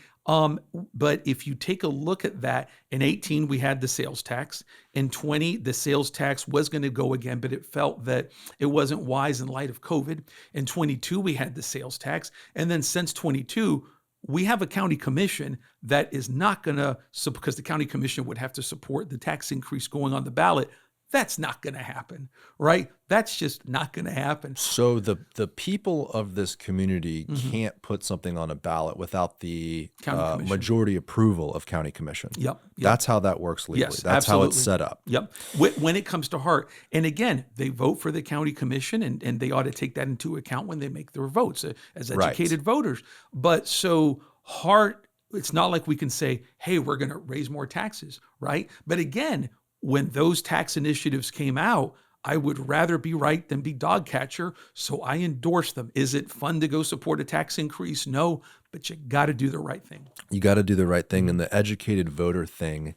S1: But if you take a look at that, in 18, we had the sales tax. In 20, the sales tax was going to go again, but it felt that it wasn't wise in light of COVID. In 22, we had the sales tax. And then since 22, we have a county commission that is not going to, because the county commission would have to support the tax increase going on the ballot. That's not going to happen, right? That's just not going to happen.
S2: So the people of this community can't put something on a ballot without the majority approval of county commission.
S1: Yep.
S2: That's how that works legally.
S1: Yes,
S2: That's
S1: absolutely.
S2: how it's set up.
S1: Yep. When it comes to HART, and again, they vote for the county commission, and they ought to take that into account when they make their votes as educated voters. But so HART, it's not like we can say, hey, we're going to raise more taxes, right? But again, when those tax initiatives came out, I would rather be right than be dog catcher, so I endorse them. Is it fun to go support a tax increase? No, but you got to do the right thing.
S2: You got to do the right thing, and the educated voter thing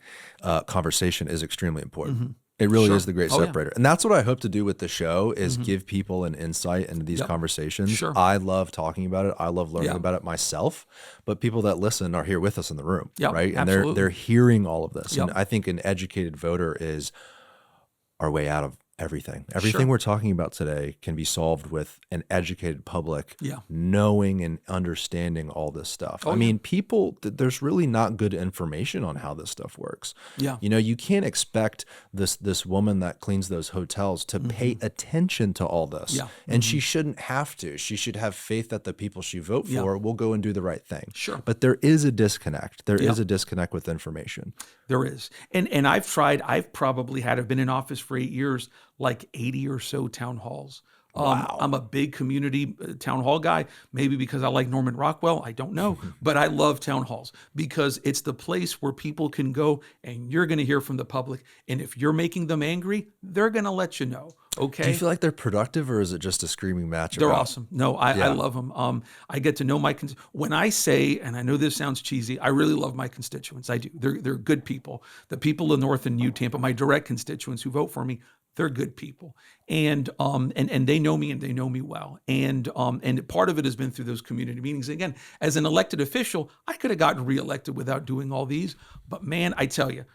S2: conversation is extremely important. It really is the great separator. And that's what I hope to do with the show is give people an insight into these conversations. I love talking about it. I love learning about it myself. But people that listen are here with us in the room, right? And they're hearing all of this. And I think an educated voter is our way out of everything. Everything we're talking about today can be solved with an educated public knowing and understanding all this stuff. I mean, people, there's really not good information on how this stuff works. You know, you can't expect this woman that cleans those hotels to pay attention to all this. And she shouldn't have to. She should have faith that the people she vote for will go and do the right thing. But there is a disconnect. There is a disconnect with information.
S1: There is. And I've been in office for 8 years, like 80 or so town halls. I'm a big community town hall guy, maybe because I like Norman Rockwell. I don't know, but I love town halls because it's the place where people can go and you're going to hear from the public. And if you're making them angry, they're going to let you know. Okay.
S2: Do you feel like they're productive, or is it just a screaming match?
S1: They're awesome. No, I love them. I get to know when I say, and I know this sounds cheesy, I really love my constituents. I do. They're good people. The people in North and New Tampa, my direct constituents who vote for me, they're good people, and they know me and they know me well, and part of it has been through those community meetings. Again, as an elected official, I could have gotten reelected without doing all these, but man, I tell you,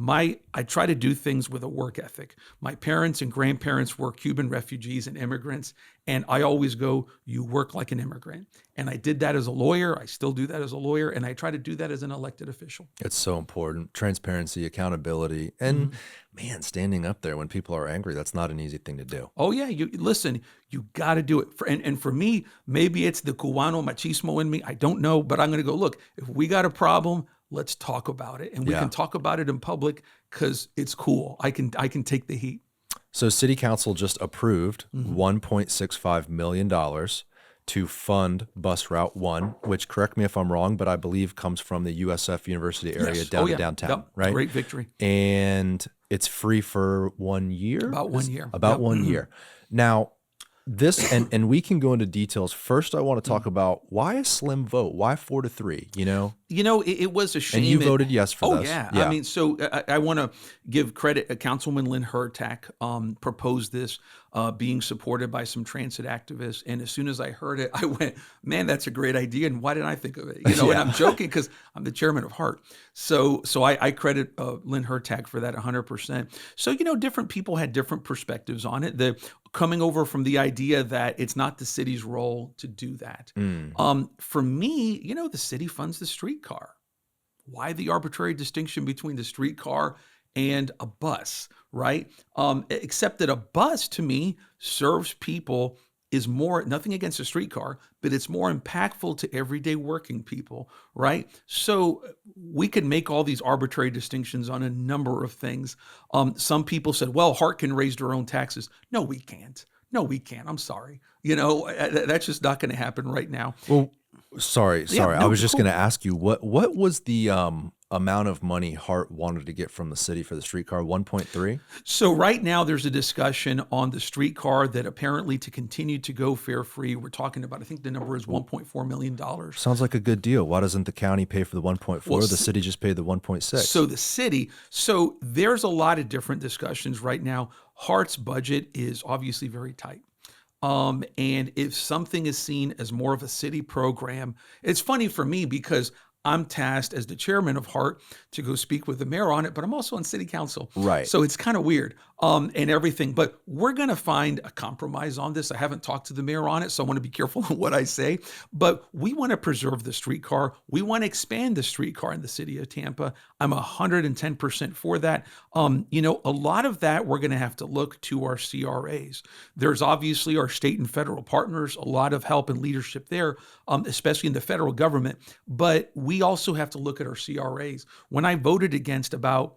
S1: I try to do things with a work ethic. My parents and grandparents were Cuban refugees and immigrants, and I always go, you work like an immigrant. And I did that as a lawyer. I still do that as a lawyer, and I try to do that as an elected official.
S2: It's so important. Transparency, accountability, and man, standing up there when people are angry, that's not an easy thing to do.
S1: Oh yeah, listen, you got to do it. And for me, maybe it's the Cubano machismo in me. I don't know, but I'm going to go, look, if we got a problem, let's talk about it. And we can talk about it in public because it's cool. I can take the heat.
S2: So City Council just approved $1.65 million to fund Bus Route 1, which, correct me if I'm wrong, but I believe comes from the USF University area down to downtown, right?
S1: Great victory.
S2: And it's free for 1 year?
S1: About 1 year.
S2: About 1 year. Now, this, and we can go into details. First, I want to talk about why a slim vote? Why 4-3, you know?
S1: It was a shame.
S2: And you voted yes for this.
S1: Yeah. I mean, so I want to give credit. Councilman Lynn Hurtak proposed this, being supported by some transit activists. And as soon as I heard it, I went, man, that's a great idea. And why didn't I think of it? And I'm joking because I'm the chairman of HART. So I credit Lynn Hurtak for that 100%. So, different people had different perspectives on it. Coming over from the idea that it's not the city's role to do that. For me, the city funds the streetcar. Why the arbitrary distinction between the streetcar and a bus, right? Except that a bus, to me, serves people, is more, nothing against a streetcar, but it's more impactful to everyday working people, right? So we could make all these arbitrary distinctions on a number of things. Some people said, well, HART can raise their own taxes. No, we can't. No, we can't. I'm sorry. That's just not going to happen right now.
S2: Well, sorry. I was just going to ask you, what was the amount of money HART wanted to get from the city for the streetcar? 1.3?
S1: So right now there's a discussion on the streetcar that apparently to continue to go fare free, we're talking about, I think the number is $1.4 million.
S2: Sounds like a good deal. Why doesn't the county pay for the 1.4? The city just paid the 1.6.
S1: So there's a lot of different discussions right now. HART's budget is obviously very tight. And if something is seen as more of a city program, it's funny for me because I'm tasked as the chairman of HART to go speak with the mayor on it, but I'm also on city council.
S2: Right.
S1: So it's kind of weird and everything, but we're going to find a compromise on this. I haven't talked to the mayor on it, so I want to be careful on what I say, but we want to preserve the streetcar. We want to expand the streetcar in the city of Tampa. I'm 110% for that. A lot of that, we're going to have to look to our CRAs. There's obviously our state and federal partners, a lot of help and leadership there, especially in the federal government, but we also have to look at our CRAs. When I voted against about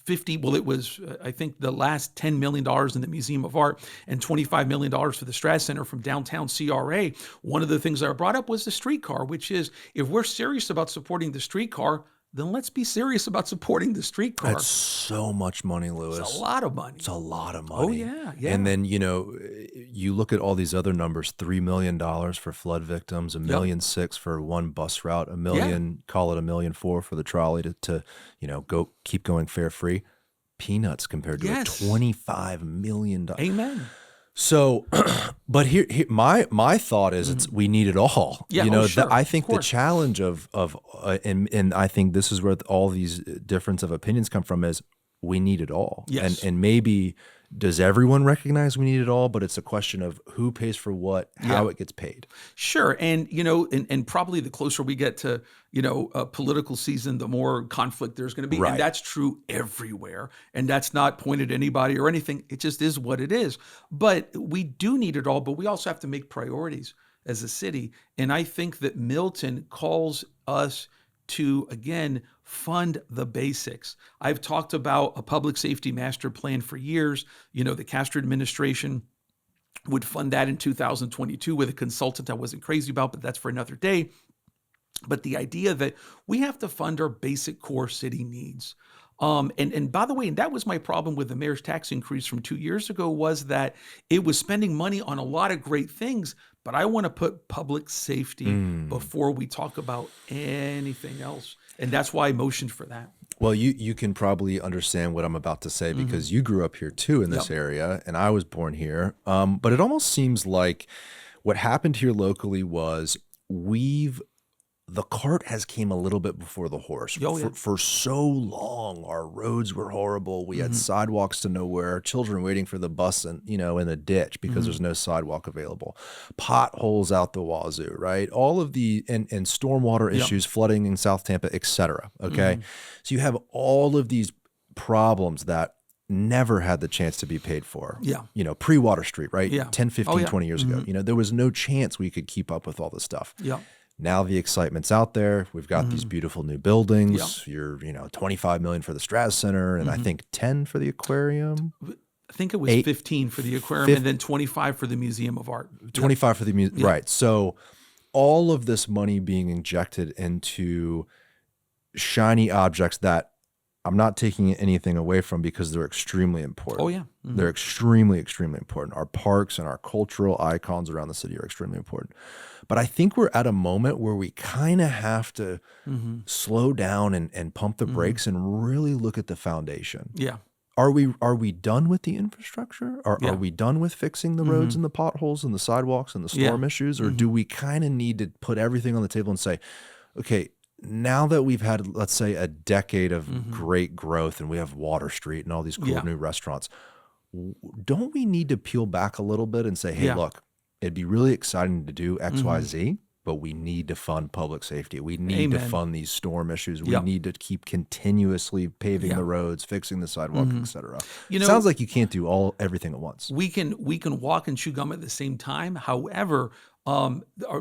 S1: 50, well, it was, I think the last $10 million in the Museum of Art and $25 million for the Strass Center from downtown CRA, one of the things that I brought up was the streetcar, which is, if we're serious about supporting the streetcar, then let's be serious about supporting the streetcar.
S2: That's so much money, Louis.
S1: It's a lot of money.
S2: It's a lot of money.
S1: Oh, yeah.
S2: And then, you look at all these other numbers, $3 million for flood victims, $1.6 million for one bus route, $1 million, call it $1.4 million for the trolley to go keep going fare free. Peanuts compared to a $25 million.
S1: Amen.
S2: So, but here my thought is we need it all.
S1: Yeah, sure.
S2: I think the challenge and I think this is where all these difference of opinions come from is we need it all.
S1: Yes.
S2: And maybe does everyone recognize we need it all? But it's a question of who pays for what, how it gets paid.
S1: Sure. And, and probably the closer we get to, a political season, the more conflict there's going to be. Right. And that's true everywhere. And that's not pointed at anybody or anything. It just is what it is. But we do need it all, but we also have to make priorities as a city. And I think that Milton calls us to, again, fund the basics. I've talked about a public safety master plan for years. The Castro administration would fund that in 2022 with a consultant I wasn't crazy about, but that's for another day. But the idea that we have to fund our basic core city needs. And by the way, and that was my problem with the mayor's tax increase from 2 years ago, was that it was spending money on a lot of great things, but I want to put public safety before we talk about anything else. And that's why I motioned for that.
S2: Well, you can probably understand what I'm about to say because you grew up here too in this area, and I was born here. But it almost seems like what happened here locally was we've the cart has came a little bit before the horse.
S1: Oh, yeah.
S2: For so long, our roads were horrible. We had sidewalks to nowhere, children waiting for the bus and, in a ditch because there's no sidewalk available, potholes out the wazoo, right? All of the, and stormwater issues, flooding in South Tampa, et cetera. Okay. So you have all of these problems that never had the chance to be paid for.
S1: Yeah.
S2: Pre-Water Street, right?
S1: Yeah.
S2: 10, 15, 20 years ago. There was no chance we could keep up with all this stuff.
S1: Yeah.
S2: Now the excitement's out there. We've got these beautiful new buildings. You're, $25 million for the Stratus Center, and I think 10 for the aquarium.
S1: I think it was 15 for the aquarium, and then 25 for the Museum of Art.
S2: 25 for the museum, right? So all of this money being injected into shiny objects that I'm not taking anything away from because they're extremely important.
S1: Oh, yeah.
S2: They're extremely, extremely important. Our parks and our cultural icons around the city are extremely important. But I think we're at a moment where we kind of have to slow down and pump the brakes and really look at the foundation.
S1: Yeah.
S2: Are we done with the infrastructure? Are we done with fixing the roads and the potholes and the sidewalks and the storm issues? Or do we kind of need to put everything on the table and say, okay, now that we've had, let's say, a decade of great growth and we have Water Street and all these cool new restaurants, don't we need to peel back a little bit and say, hey, look, it'd be really exciting to do X, Y, Z, but we need to fund public safety. We need to fund these storm issues. We need to keep continuously paving the roads, fixing the sidewalk, et cetera. Sounds like you can't do everything at once.
S1: We can walk and chew gum at the same time. However,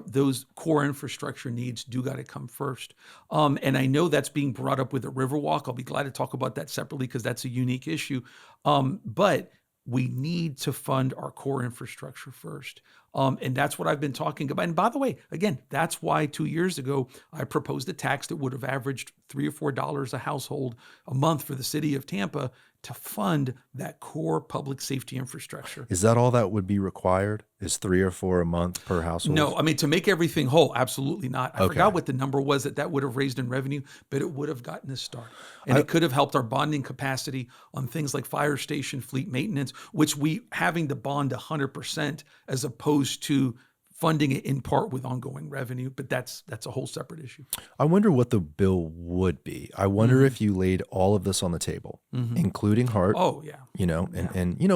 S1: those core infrastructure needs do got to come first. And I know that's being brought up with the Riverwalk. I'll be glad to talk about that separately because that's a unique issue. But we need to fund our core infrastructure first. And that's what I've been talking about. And by the way, again, that's why 2 years ago, I proposed a tax that would have averaged $3 or $4 a household a month for the city of Tampa to fund that core public safety infrastructure.
S2: Is that all that would be required? Is 3 or 4 a month per household?
S1: No, I mean, to make everything whole, absolutely not. I forgot what the number was that would have raised in revenue, but it would have gotten us started. And it could have helped our bonding capacity on things like fire station fleet maintenance, which we having to bond 100% as opposed to funding it in part with ongoing revenue, but that's a whole separate issue.
S2: I wonder what the bill would be. I wonder if you laid all of this on the table, including HART.
S1: Oh yeah.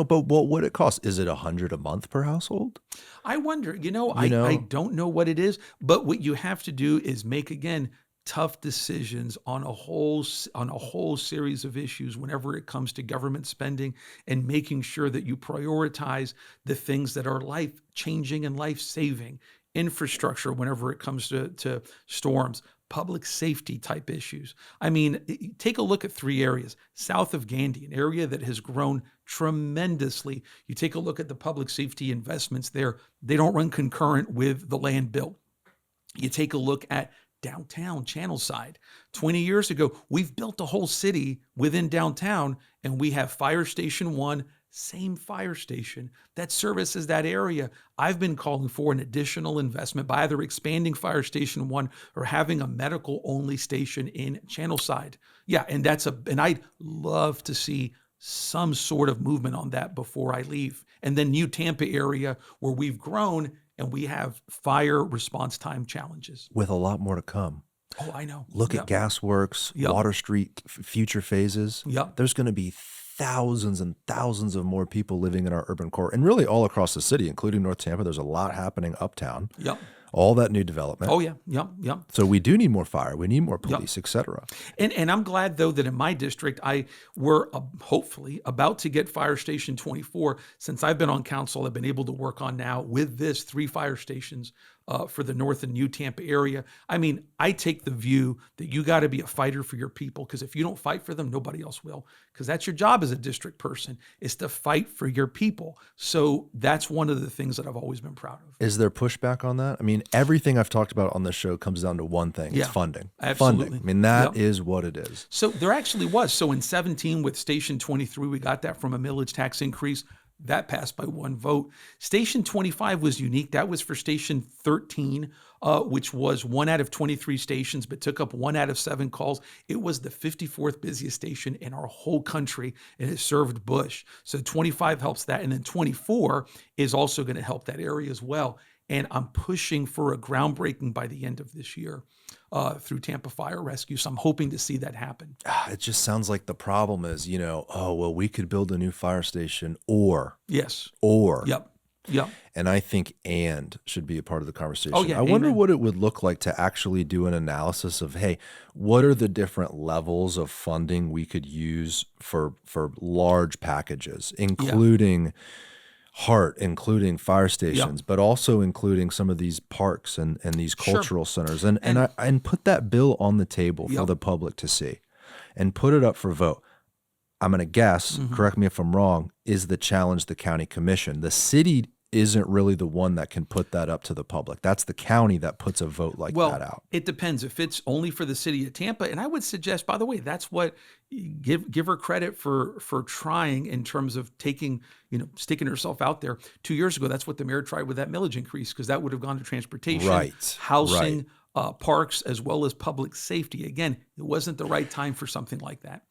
S2: But what would it cost? Is it $100 a month per household?
S1: I wonder, I don't know what it is, but what you have to do is make, again, tough decisions on a whole series of issues whenever it comes to government spending and making sure that you prioritize the things that are life-changing and life-saving, infrastructure whenever it comes to storms, public safety type issues. I mean, take a look at 3 areas. South of Gandy, an area that has grown tremendously. You take a look at the public safety investments there. They don't run concurrent with the land built. You take a look at downtown Channelside. 20 years ago, we've built a whole city within downtown, and we have Fire Station 1, same fire station that services that area. I've been calling for an additional investment by either expanding Fire Station 1 or having a medical-only station in Channelside. Yeah, and I'd love to see some sort of movement on that before I leave. And then New Tampa area, where we've grown and we have fire response time challenges.
S2: With a lot more to come.
S1: Oh, I know.
S2: Look at Gasworks, Water Street, future phases. There's going to be thousands and thousands of more people living in our urban core, and really all across the city, including North Tampa. There's a lot happening uptown. All that new development.
S1: Oh, yeah.
S2: So we do need more fire. We need more police, et cetera.
S1: And I'm glad, though, that in my district, we're hopefully about to get Fire Station 24. Since I've been on council, I've been able to work on now with this 3 fire stations for the North and New Tampa area. I mean, I take the view that you got to be a fighter for your people, because if you don't fight for them, nobody else will, because that's your job as a district person, is to fight for your people. So that's one of the things that I've always been proud of.
S2: Is there pushback on that? I mean, everything I've talked about on this show comes down to one thing. It's funding.
S1: Absolutely.
S2: Funding. I mean, that is what it is.
S1: So there actually was. So in 17 with Station 23, we got that from a millage tax increase. That passed by 1 vote. Station 25 was unique. That was for Station 13, which was 1 out of 23 stations, but took up 1 out of 7 calls. It was the 54th busiest station in our whole country, and it served Bush. So 25 helps that. And then 24 is also going to help that area as well. and I'm pushing for a groundbreaking by the end of this year through Tampa Fire Rescue. So I'm hoping to see that happen.
S2: It just sounds like the problem is, oh, well, we could build a new fire station or.
S1: Yes.
S2: Or.
S1: Yep. Yep.
S2: And I think "and" should be a part of the conversation.
S1: Oh, yeah.
S2: I wonder what it would look like to actually do an analysis of, hey, what are the different levels of funding we could use for large packages, including HART, including fire stations, but also including some of these parks and these cultural centers, and put that bill on the table for the public to see, and put it up for vote. I'm going to guess, correct me if I'm wrong, is the challenge the county commission. The city isn't really the one that can put that up to the public. That's the county that puts a vote like that out.
S1: It depends. If it's only for the city of Tampa, and I would suggest, by the way, that's what give her credit for trying in terms of sticking herself out there. 2 years ago, that's what the mayor tried with that millage increase, because that would have gone to transportation, housing, parks, as well as public safety. Again, it wasn't the right time for something like that.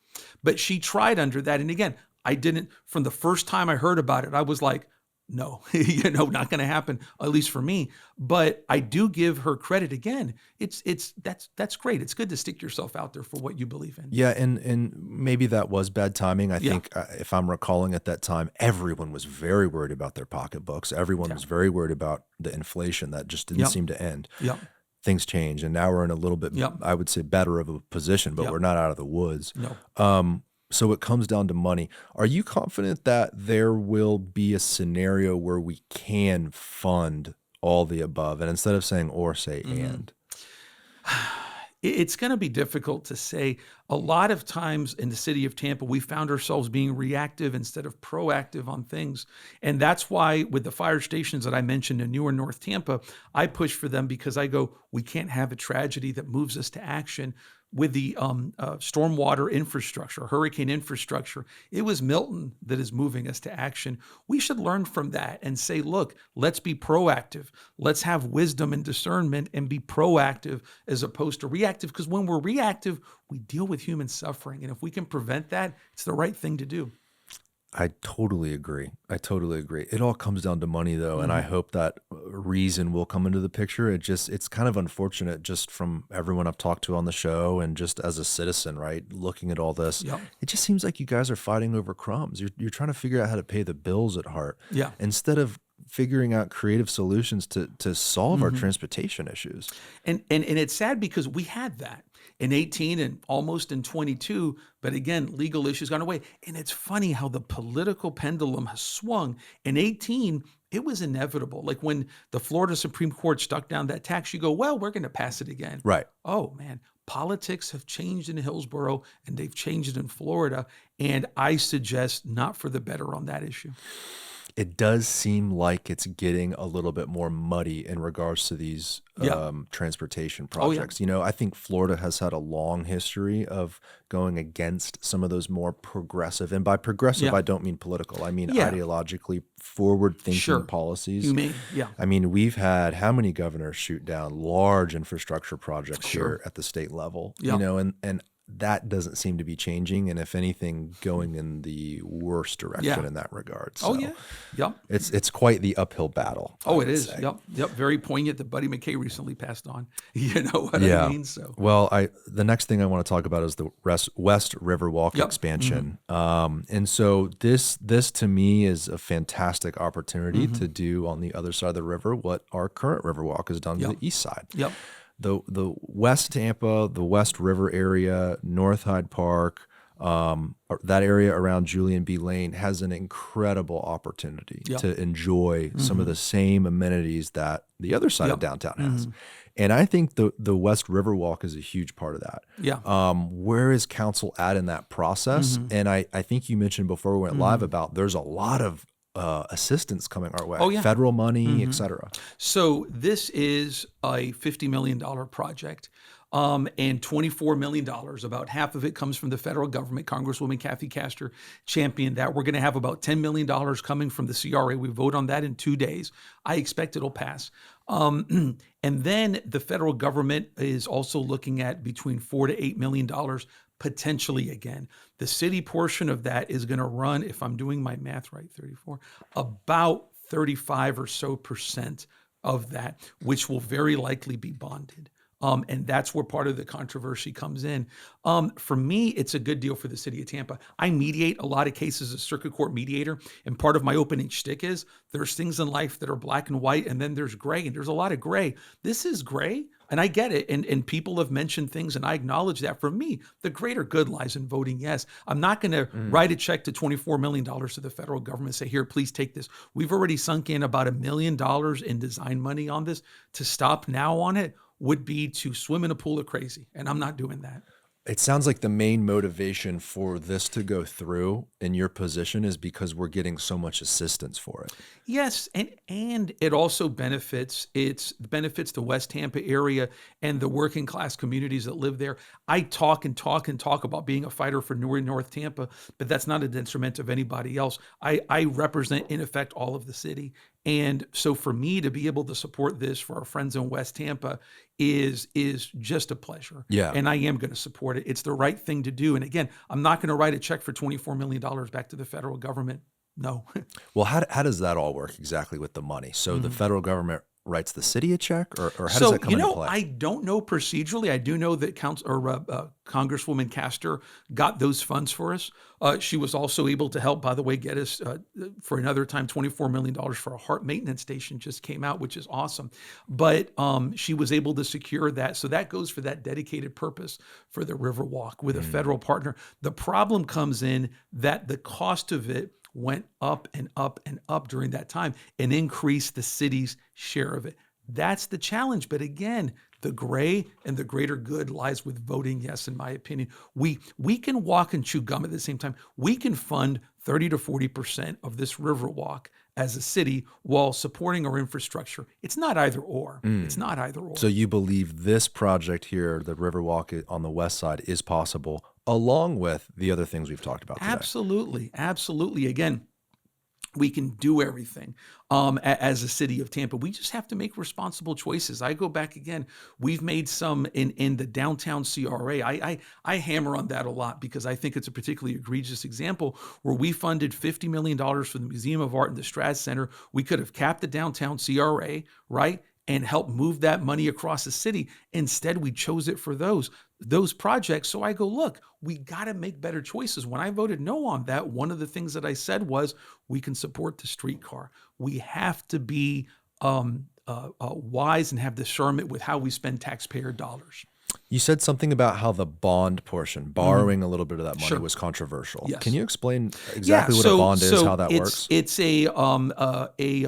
S1: But she tried under that. And again, I didn't, from the first time I heard about it, I was like, no, not going to happen, at least for me. But I do give her credit. Again, that's great. It's good to stick yourself out there for what you believe in.
S2: Yeah, and maybe that was bad timing. I think if I'm recalling at that time, everyone was very worried about their pocketbooks. Everyone was very worried about the inflation that just didn't seem to end.
S1: Yeah.
S2: Things change, and now we're in a little bit, I would say, better of a position, but we're not out of the woods.
S1: No.
S2: So it comes down to money. Are you confident that there will be a scenario where we can fund all the above, and instead of saying or, say and?
S1: It's going to be difficult to say. A lot of times in the city of Tampa, we found ourselves being reactive instead of proactive on things. And that's why with the fire stations that I mentioned in Newer North Tampa, I push for them, because I go, we can't have a tragedy that moves us to action. With the stormwater infrastructure, hurricane infrastructure, it was Milton that is moving us to action. We should learn from that and say, look, let's be proactive. Let's have wisdom and discernment and be proactive as opposed to reactive, because when we're reactive, we deal with human suffering. And if we can prevent that, it's the right thing to do.
S2: I totally agree. It all comes down to money, though, and I hope that reason will come into the picture. It's kind of unfortunate, just from everyone I've talked to on the show and just as a citizen, right, looking at all this. It just seems like you guys are fighting over crumbs. You're trying to figure out how to pay the bills at HART, instead of figuring out creative solutions to solve our transportation issues.
S1: And it's sad, because we had that in 18 and almost in 22, but again, legal issues gone away. And it's funny how the political pendulum has swung. In 18, it was inevitable. Like when the Florida Supreme Court struck down that tax, you go, well, we're going to pass it again.
S2: Right.
S1: Oh, man. Politics have changed in Hillsborough, and they've changed in Florida. And I suggest not for the better on that issue.
S2: It does seem like it's getting a little bit more muddy in regards to these transportation projects. I think Florida has had a long history of going against some of those more progressive, and by progressive, I don't mean political. I mean ideologically forward-thinking policies.
S1: You mean,
S2: I mean, we've had how many governors shoot down large infrastructure projects here at the state level, and that doesn't seem to be changing, and if anything, going in the worst direction in that regard. So it's quite the uphill battle.
S1: Oh, it is. Say. Yep. Very poignant that Buddy McKay recently passed on. You know what I mean? So
S2: well, the next thing I want to talk about is the West Riverwalk expansion. And so this to me is a fantastic opportunity to do on the other side of the river what our current Riverwalk has done to the east side. The West Tampa, the West River area, North Hyde Park, that area around Julian B. Lane has an incredible opportunity to enjoy some of the same amenities that the other side of downtown has. And I think the West Riverwalk is a huge part of that. Where is council at in that process? And I think you mentioned before we went live about there's a lot of assistance coming our way, federal money, et cetera.
S1: So this is a $50 million project, and $24 million, about half of it comes from the federal government. Congresswoman Kathy Castor championed that. We're going to have about $10 million coming from the CRA. We vote on that in 2 days. I expect it'll pass. And then the federal government is also looking at between $4 to $8 million potentially again. The city portion of that is going to run, if I'm doing my math right, 34, about 35% or so of that, which will very likely be bonded. And that's where part of the controversy comes in. For me, it's a good deal for the city of Tampa. I mediate a lot of cases as circuit court mediator, and part of my opening shtick is there's things in life that are black and white, and then there's gray, and there's a lot of gray. This is gray, and I get it, and people have mentioned things, and I acknowledge that. For me, the greater good lies in voting yes. I'm not going to write a check to $24 million to the federal government and say, here, please take this. We've already sunk in about $1 million in design money on this. To stop now on it would be to swim in a pool of crazy, and I'm not doing that.
S2: It sounds like the main motivation for this to go through in your position is because we're getting so much assistance for it.
S1: Yes, and it also benefits the West Tampa area and the working class communities that live there. I talk about being a fighter for North Tampa, but that's not a detriment of anybody else. I represent, in effect, all of the city. And so for me to be able to support this for our friends in West Tampa is just a pleasure.
S2: Yeah.
S1: And I am going to support it. It's the right thing to do. And again, I'm not going to write a check for $24 million back to the federal government. No.
S2: Well, how does that all work exactly with the money? So the federal government writes the city a check, or how does that come into play?
S1: I don't know procedurally. I do know that Congresswoman Castor got those funds for us. She was also able to help, by the way, get us for another time $24 million for a HART maintenance station just came out, which is awesome. But she was able to secure that. So that goes for that dedicated purpose for the Riverwalk with a federal partner. The problem comes in that the cost of it went up and up and up during that time and increased the city's share of it. That's the challenge. But again, the gray and the greater good lies with voting yes, in my opinion. We can walk and chew gum at the same time. We can fund 30 to 40% of this Riverwalk as a city while supporting our infrastructure. It's not either or. It's not either or.
S2: So you believe this project here, the Riverwalk on the west side, is possible along with the other things we've talked about today?
S1: Absolutely. Absolutely. Again, we can do everything as a city of Tampa. We just have to make responsible choices. I go back again. We've made some in the downtown CRA. I hammer on that a lot because I think it's a particularly egregious example where we funded $50 million for the Museum of Art and the Straz Center. We could have capped the downtown CRA, right, and helped move that money across the city. Instead, we chose it for those projects. So I go, look, we got to make better choices. When I voted no on that, one of the things that I said was we can support the streetcar. We have to be wise and have discernment with how we spend taxpayer dollars.
S2: You said something about how the bond portion, borrowing a little bit of that money, was controversial.
S1: Yes.
S2: Can you explain exactly what a bond is, how that works?
S1: It's a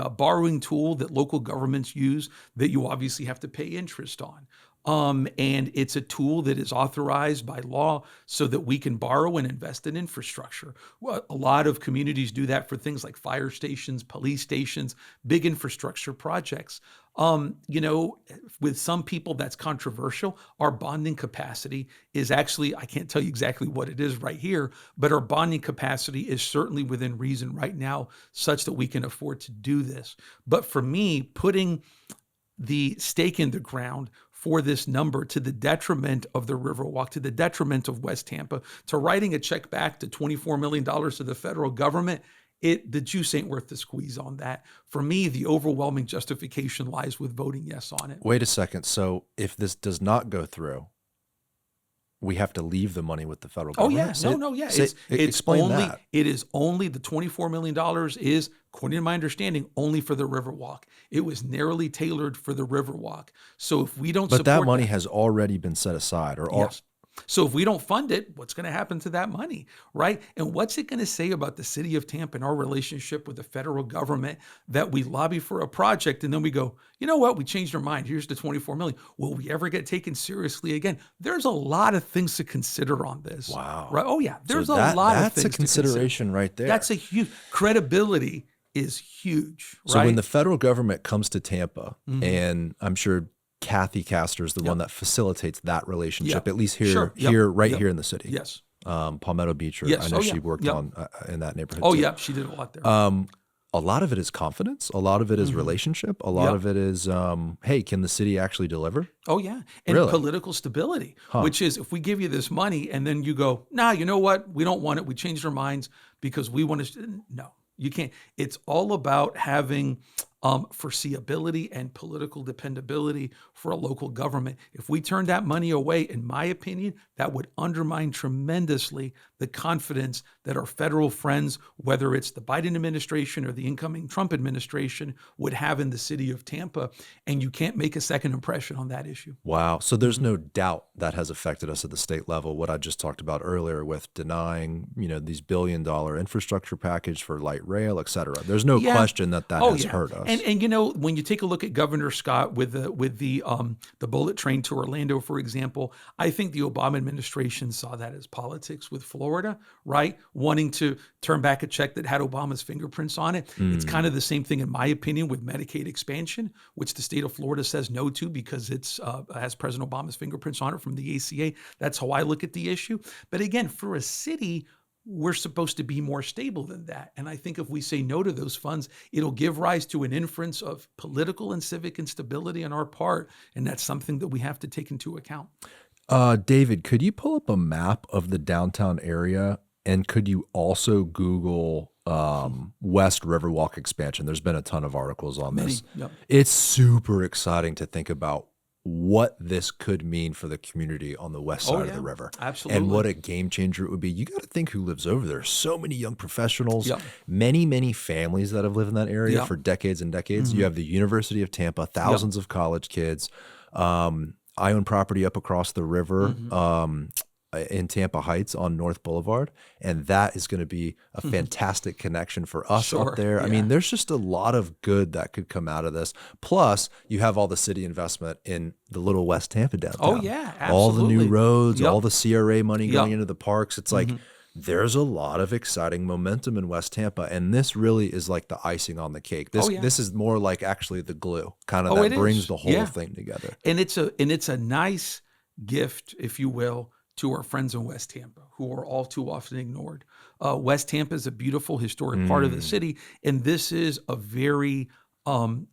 S1: borrowing tool that local governments use that you obviously have to pay interest on. And it's a tool that is authorized by law so that we can borrow and invest in infrastructure. Well, a lot of communities do that for things like fire stations, police stations, big infrastructure projects. With some people that's controversial. Our bonding capacity is actually, I can't tell you exactly what it is right here, but our bonding capacity is certainly within reason right now such that we can afford to do this. But for me, putting the stake in the ground for this number to the detriment of the Riverwalk, to the detriment of West Tampa, to writing a check back to $24 million to the federal government, the juice ain't worth the squeeze on that. For me, the overwhelming justification lies with voting yes on it.
S2: Wait a second. So if this does not go through, we have to leave the money with the federal government?
S1: Oh, yeah.
S2: Explain that.
S1: It is only the $24 million is, according to my understanding, only for the Riverwalk. It was narrowly tailored for the Riverwalk. So if we don't support
S2: that money has already been set aside,
S1: yes. So if we don't fund it, what's going to happen to that money, right? And what's it going to say about the city of Tampa and our relationship with the federal government that we lobby for a project and then we go, you know what, we changed our mind. Here's the $24 million. Will we ever get taken seriously again? There's a lot of things to consider on this.
S2: Wow.
S1: Right? Oh yeah, there's a lot of things.
S2: That's a consideration right there.
S1: That's a huge credibility is huge. Right?
S2: So when the federal government comes to Tampa, and I'm sure Kathy Castor is the one that facilitates that relationship, at least here, here in the city.
S1: Yes.
S2: Palmetto Beach, I know she worked on in that neighborhood.
S1: Oh
S2: too.
S1: yeah, she did a lot there.
S2: A lot of it is confidence. A lot of it is relationship. A lot of it is, hey, can the city actually deliver?
S1: Oh yeah, and political stability, which is if we give you this money and then you go, nah, you know what, we don't want it. We changed our minds because we want to. No, you can't. It's all about having foreseeability and political dependability for a local government. If we turn that money away, in my opinion, that would undermine tremendously the confidence that our federal friends, whether it's the Biden administration or the incoming Trump administration, would have in the city of Tampa. And you can't make a second impression on that issue.
S2: Wow. So there's no doubt that has affected us at the state level. What I just talked about earlier with denying, these $1 billion infrastructure package for light rail, et cetera. There's no question that has hurt us.
S1: And when you take a look at Governor Scott with the bullet train to Orlando, for example, I think the Obama administration saw that as politics with Florida, right? Wanting to turn back a check that had Obama's fingerprints on it. It's kind of the same thing, in my opinion, with Medicaid expansion, which the state of Florida says no to because it's has President Obama's fingerprints on it from the ACA. That's how I look at the issue. But again, for a city, we're supposed to be more stable than that. And I think if we say no to those funds, it'll give rise to an inference of political and civic instability on our part. And that's something that we have to take into account.
S2: David, could you pull up a map of the downtown area? And could you also Google West Riverwalk expansion? There's been a ton of articles on this.
S1: Yep.
S2: It's super exciting to think about what this could mean for the community on the west side of the river.
S1: Absolutely.
S2: And what a game changer it would be. You got to think who lives over there. So many young professionals, many, many families that have lived in that area for decades and decades. You have the University of Tampa, thousands of college kids. I own property up across the river in Tampa Heights on North Boulevard, and that is going to be a fantastic connection for us up there. I mean, there's just a lot of good that could come out of this. Plus, you have all the city investment in the little West Tampa downtown.
S1: Oh, yeah, absolutely.
S2: All the new roads, all the CRA money going into the parks. It's like there's a lot of exciting momentum in West Tampa, and this really is like the icing on the cake. This is more like actually the glue, kind of that brings the whole thing together.
S1: And it's a nice gift, if you will, to our friends in West Tampa, who are all too often ignored. West Tampa is a beautiful historic part of the city, and this is a very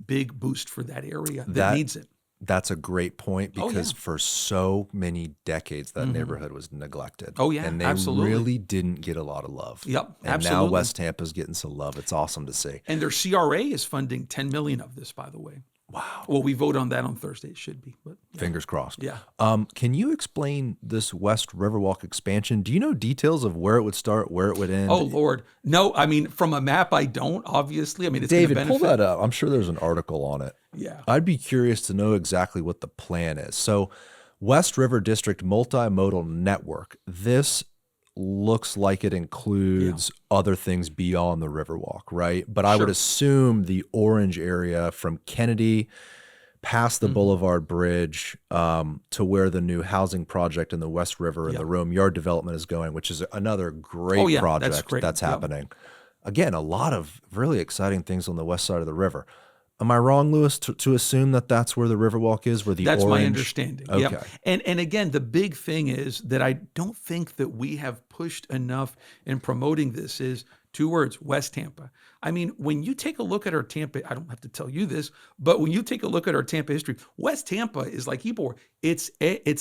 S1: big boost for that area that needs it.
S2: That's a great point because for so many decades, that neighborhood was neglected.
S1: Oh, yeah,
S2: and they
S1: absolutely.
S2: really didn't get a lot of love.
S1: Yep,
S2: and
S1: absolutely.
S2: now West Tampa's getting some love. It's awesome to see.
S1: And their CRA is funding $10 million of this, by the way.
S2: Wow.
S1: Well, we vote on that on Thursday. It should be. But
S2: fingers crossed.
S1: Yeah.
S2: Can you explain this West Riverwalk expansion? Do you know details of where it would start, where it would end?
S1: Oh, Lord. No, I mean, from a map, I don't, obviously. I mean, it's
S2: David,
S1: going to benefit.
S2: pull that up. I'm sure there's an article on it.
S1: Yeah.
S2: I'd be curious to know exactly what the plan is. So West River District Multimodal Network, this looks like it includes other things beyond the Riverwalk, right? But I would assume the orange area from Kennedy past the Boulevard Bridge to where the new housing project in the West River and the Rome Yard development is going, which is another great project that's happening. Again, a lot of really exciting things on the west side of the river. Am I wrong, Louis, to assume that that's where the Riverwalk is, where the
S1: That's
S2: orange?
S1: my understanding.
S2: Okay.
S1: Yep. And again, the big thing is that I don't think that we have pushed enough in promoting this is two words, West Tampa. I mean, when you take a look at our Tampa, I don't have to tell you this, but when you take a look at our Tampa history, West Tampa is like Ybor. It's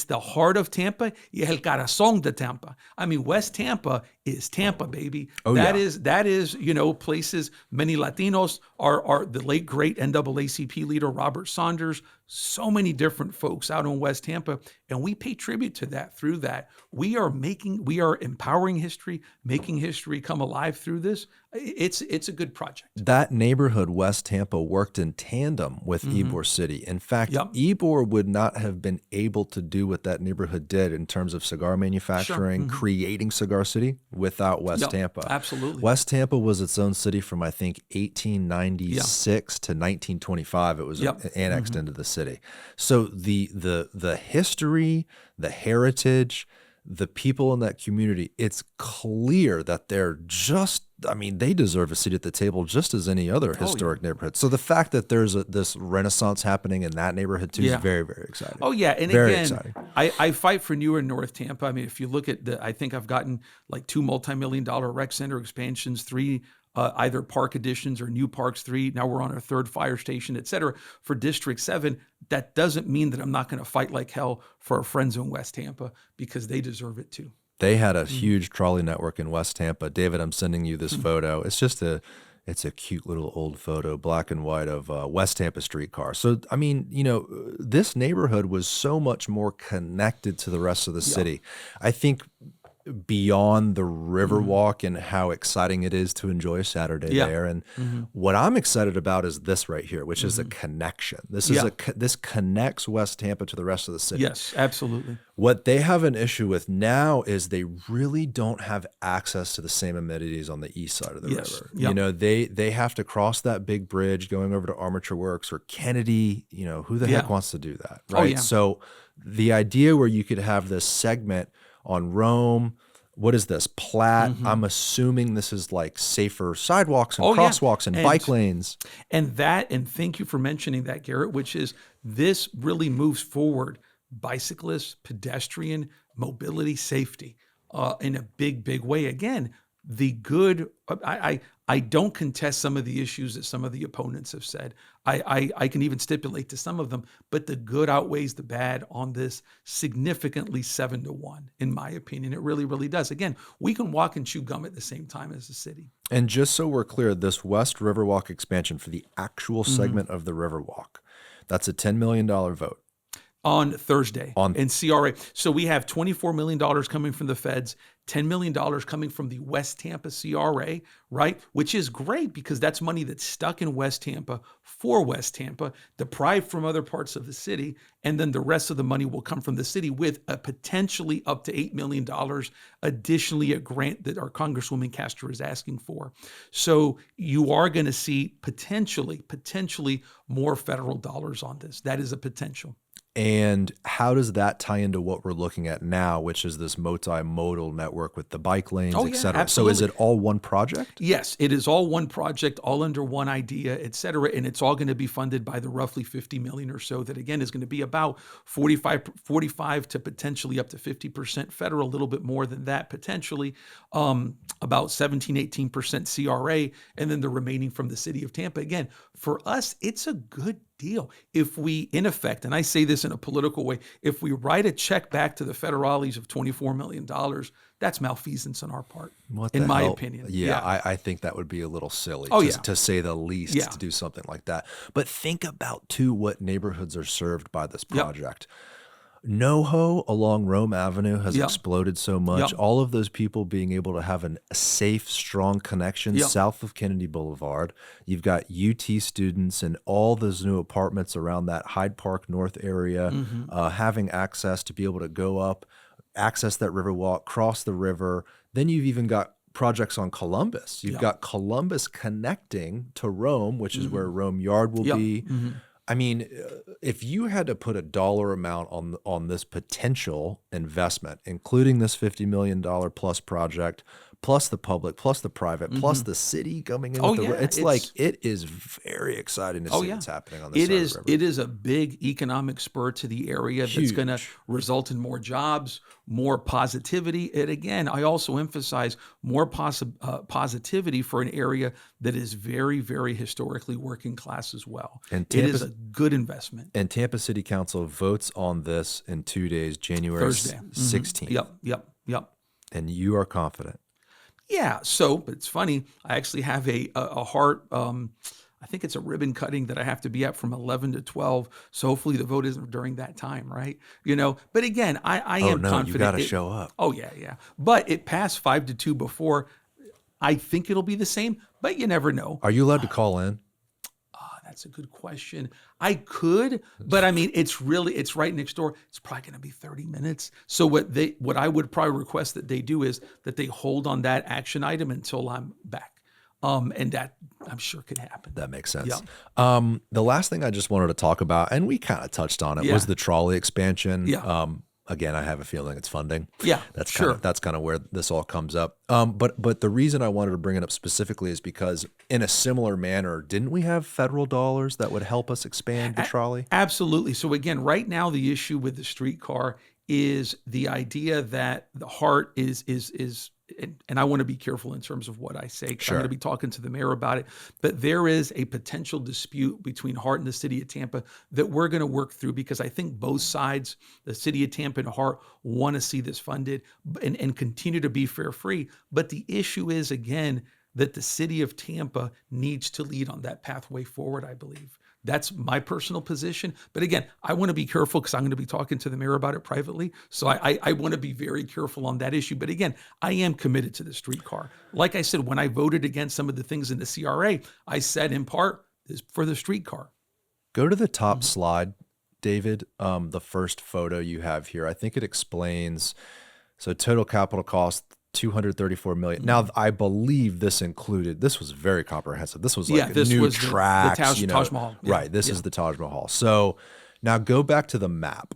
S1: the heart of Tampa, y el corazón de Tampa. I mean, West Tampa is Tampa, baby. That is, places many Latinos are the late great NAACP leader Robert Saunders, so many different folks out in West Tampa, and we pay tribute to that through that. We are empowering history, making history come alive through this. It's a good project.
S2: That neighborhood, West Tampa, worked in tandem with Ybor City. In fact, Ybor would not have been able to do what that neighborhood did in terms of cigar manufacturing, creating Cigar City without West Tampa.
S1: Absolutely.
S2: West Tampa was its own city from, I think, 1896 to 1925. It was annexed into the city. So the history, the heritage, the people in that community, it's clear that they deserve a seat at the table just as any other historic neighborhood. So the fact that there's this renaissance happening in that neighborhood too is very, very exciting.
S1: Oh yeah, and
S2: very
S1: again,
S2: exciting.
S1: I fight for newer North Tampa. I mean, if you look at I think I've gotten like 2 multi-million-dollar rec center expansions, 3 either park additions or new parks, 3. Now we're on our 3rd fire station, et cetera, for District 7. That doesn't mean that I'm not going to fight like hell for our friends in West Tampa because they deserve it too.
S2: They had a huge trolley network in West Tampa. David, I'm sending you this photo. It's It's a cute little old photo, black and white, of West Tampa streetcar. So, I mean, you know, this neighborhood was so much more connected to the rest of the city. I think beyond the Riverwalk and how exciting it is to enjoy a Saturday there. And what I'm excited about is this right here, which is a connection. This is this connects West Tampa to the rest of the city.
S1: Yes, absolutely.
S2: What they have an issue with now is they really don't have access to the same amenities on the east side of the river. You know, they have to cross that big bridge going over to Armature Works or Kennedy. You know, who the heck wants to do that, right? So the idea where you could have this segment on Rome, what is this, Platte? I'm assuming this is like safer sidewalks and crosswalks and bike lanes.
S1: And thank you for mentioning that, Garrett, which is this really moves forward bicyclists, pedestrian, mobility, safety in a big, big way. Again, the good, I don't contest some of the issues that some of the opponents have said. I can even stipulate to some of them, but the good outweighs the bad on this significantly 7-1, in my opinion. It really, really does. Again, we can walk and chew gum at the same time as the city.
S2: And just so we're clear, this West Riverwalk expansion for the actual segment of the Riverwalk, that's a $10 million vote.
S1: On Thursday in CRA. So we have $24 million coming from the feds, $10 million coming from the West Tampa CRA, right? Which is great because that's money that's stuck in West Tampa for West Tampa, deprived from other parts of the city. And then the rest of the money will come from the city with a potentially up to $8 million, additionally a grant that our Congresswoman Castor is asking for. So you are going to see potentially more federal dollars on this. That is a potential.
S2: And how does that tie into what we're looking at now, which is this multimodal network with the bike lanes, et cetera?
S1: Absolutely.
S2: So is it all one project?
S1: Yes, it is all one project, all under one idea, et cetera. And it's all going to be funded by the roughly $50 million or so that, again, is going to be about 45 to potentially up to 50% federal, a little bit more than that potentially, about 17-18% CRA, and then the remaining from the city of Tampa. Again, for us, it's a good deal. If we, in effect, and I say this in a political way, if we write a check back to the federales of $24 million, that's malfeasance on our part, in my opinion.
S2: Yeah. I think that would be a little silly, to say the least, to do something like that. But think about, too, what neighborhoods are served by this project. NoHo along Rome Avenue has exploded so much. All of those people being able to have a safe, strong connection south of Kennedy Boulevard. You've got UT students and all those new apartments around that Hyde Park North area having access to be able to go up, access that Riverwalk, cross the river. Then you've even got projects on Columbus. You've got Columbus connecting to Rome, which is where Rome Yard will be. I mean, if you had to put a dollar amount on this potential investment, including this $50 million plus project, plus the public, plus the private, plus the city coming in, it is very exciting to see what's happening on this side of the river.
S1: It is a big economic spur to the area that's going to result in more jobs, more positivity. And again, I also emphasize more positivity for an area that is very, very historically working class as well. And it is a good investment.
S2: And Tampa City Council votes on this in 2 days, January
S1: Thursday.
S2: 16th.
S1: Yep.
S2: And you are confident.
S1: Yeah. So, but it's funny. I actually have a HART. I think it's a ribbon cutting that I have to be at from 11 to 12. So hopefully the vote isn't during that time, right? You know. But again, I am confident.
S2: You got to show up.
S1: Oh yeah. But it passed 5-2 before. I think it'll be the same, but you never know.
S2: Are you allowed to call in?
S1: That's a good question. I could, but I mean, it's right next door. It's probably going to be 30 minutes. So what I would probably request that they do is that they hold on that action item until I'm back. And that I'm sure could happen.
S2: That makes sense. The last thing I just wanted to talk about, and we kind of touched on it, was the trolley expansion. Again, I have a feeling it's funding. That's kind of where this all comes up. But the reason I wanted to bring it up specifically is because in a similar manner, didn't we have federal dollars that would help us expand the trolley?
S1: Absolutely. So again, right now the issue with the streetcar is the idea that the HART is and I want to be careful in terms of what I say, because I'm going to be talking to the mayor about it. But there is a potential dispute between HART and the city of Tampa that we're going to work through, because I think both sides, the city of Tampa and HART, want to see this funded and continue to be fare free. But the issue is, again, that the city of Tampa needs to lead on that pathway forward, I believe. That's my personal position. But again, I want to be careful because I'm going to be talking to the mayor about it privately. So I want to be very careful on that issue. But again, I am committed to the streetcar. Like I said, when I voted against some of the things in the CRA, I said in part is for the streetcar.
S2: Go to the top slide, David. The first photo you have here, I think it explains. So total capital cost, $234 million. Now, I believe this was very comprehensive. This was like new tracks,
S1: the Taj Mahal.
S2: Yeah. Right. This is the Taj Mahal. So now go back to the map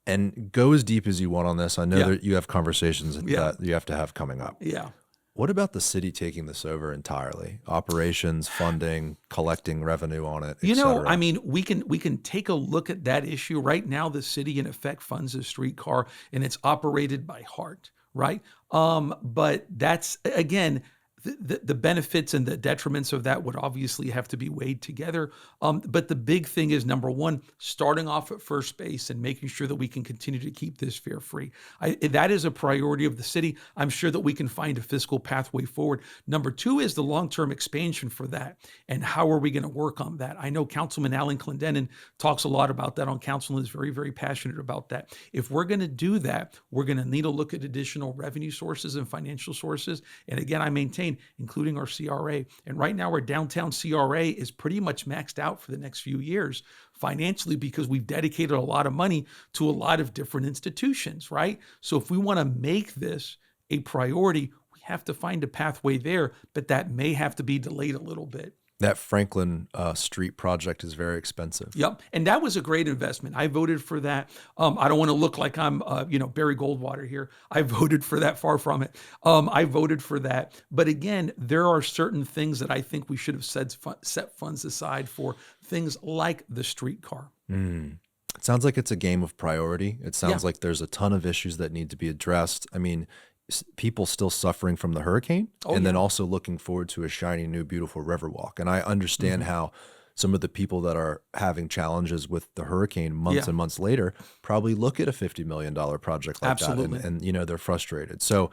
S2: and go as deep as you want on this. I know that you have conversations that you have to have coming up.
S1: Yeah.
S2: What about the city taking this over entirely? Operations, funding, collecting revenue on it, et cetera?
S1: I mean, we can take a look at that issue. Right now, the city in effect funds a streetcar and it's operated by HART. Right. But that's, again, the benefits and the detriments of that would obviously have to be weighed together. But the big thing is, number one, starting off at first base and making sure that we can continue to keep this fare free. That is a priority of the city. I'm sure that we can find a fiscal pathway forward. Number two is the long-term expansion for that. And how are we going to work on that? I know Councilman Alan Clendenin talks a lot about that on council and is very, very passionate about that. If we're going to do that, we're going to need to look at additional revenue sources and financial sources. And again, I maintain, including our CRA. And right now our downtown CRA is pretty much maxed out for the next few years financially because we've dedicated a lot of money to a lot of different institutions, right? So if we want to make this a priority, we have to find a pathway there, but that may have to be delayed a little bit.
S2: That Franklin Street project is very expensive.
S1: Yep. And that was a great investment. I voted for that. I don't want to look like I'm, Barry Goldwater here. I voted for that, far from it. I voted for that. But again, there are certain things that I think we should have set funds aside for, things like the streetcar.
S2: It sounds like it's a game of priority. It sounds like there's a ton of issues that need to be addressed. I mean, people still suffering from the hurricane then also looking forward to a shiny new beautiful Riverwalk. And I understand how some of the people that are having challenges with the hurricane months and months later probably look at a $50 million project like that and they're frustrated. So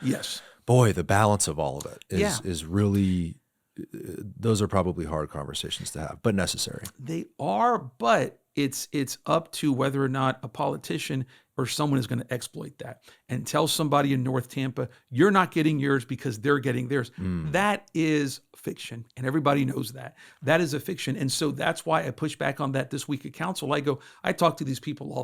S2: boy, the balance of all of it is really, those are probably hard conversations to have, but necessary.
S1: They are, but it's up to whether or not a politician or someone is going to exploit that and tell somebody in North Tampa, you're not getting yours because they're getting theirs. That is fiction. And everybody knows that. That is a fiction. And so that's why I push back on that this week at council. I talk to these people all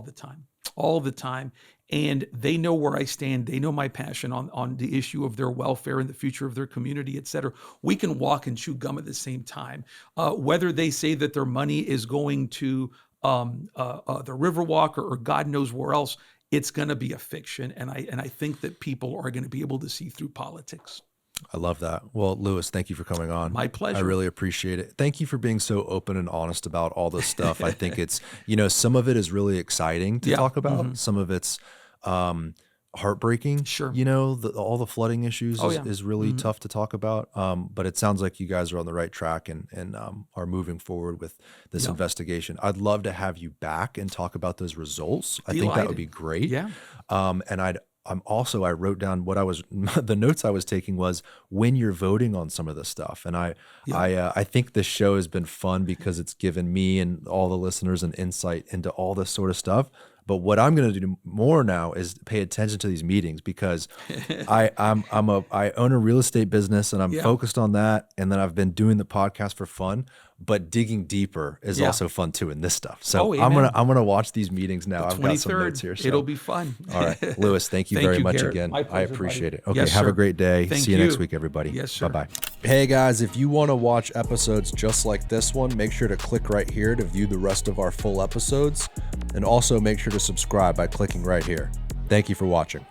S1: the time. And they know where I stand. They know my passion on the issue of their welfare and the future of their community, et cetera. We can walk and chew gum at the same time. Whether they say that their money is going to the Riverwalk or God knows where else, it's going to be a fiction. And I think that people are going to be able to see through politics.
S2: I love that. Well, Louis, thank you for coming on.
S1: My pleasure.
S2: I really appreciate it. Thank you for being so open and honest about all this stuff. I think it's, some of it is really exciting to talk about. Some of it's heartbreaking.
S1: Sure.
S2: All the flooding issues is really tough to talk about. But it sounds like you guys are on the right track and are moving forward with this investigation. I'd love to have you back and talk about those results. I think that would be great.
S1: Yeah.
S2: And I wrote down the notes I was taking was when you're voting on some of this stuff. And I think this show has been fun because it's given me and all the listeners an insight into all this sort of stuff. But what I'm going to do more now is pay attention to these meetings because I own a real estate business and I'm focused on that. And then I've been doing the podcast for fun, but digging deeper is also fun too in this stuff. So I'm gonna watch these meetings now. I've got some notes here. So.
S1: It'll be fun.
S2: All right, Louis, thank you very much
S1: Garrett.
S2: again.
S1: My pleasure,
S2: I appreciate it. Okay,
S1: yes,
S2: have
S1: sir.
S2: a great day.
S1: Thank
S2: See you
S1: you
S2: next week, everybody.
S1: Yes, sir.
S2: Bye-bye. Hey guys, if you want to watch episodes just like this one, make sure to click right here to view the rest of our full episodes. And also make sure to subscribe by clicking right here. Thank you for watching.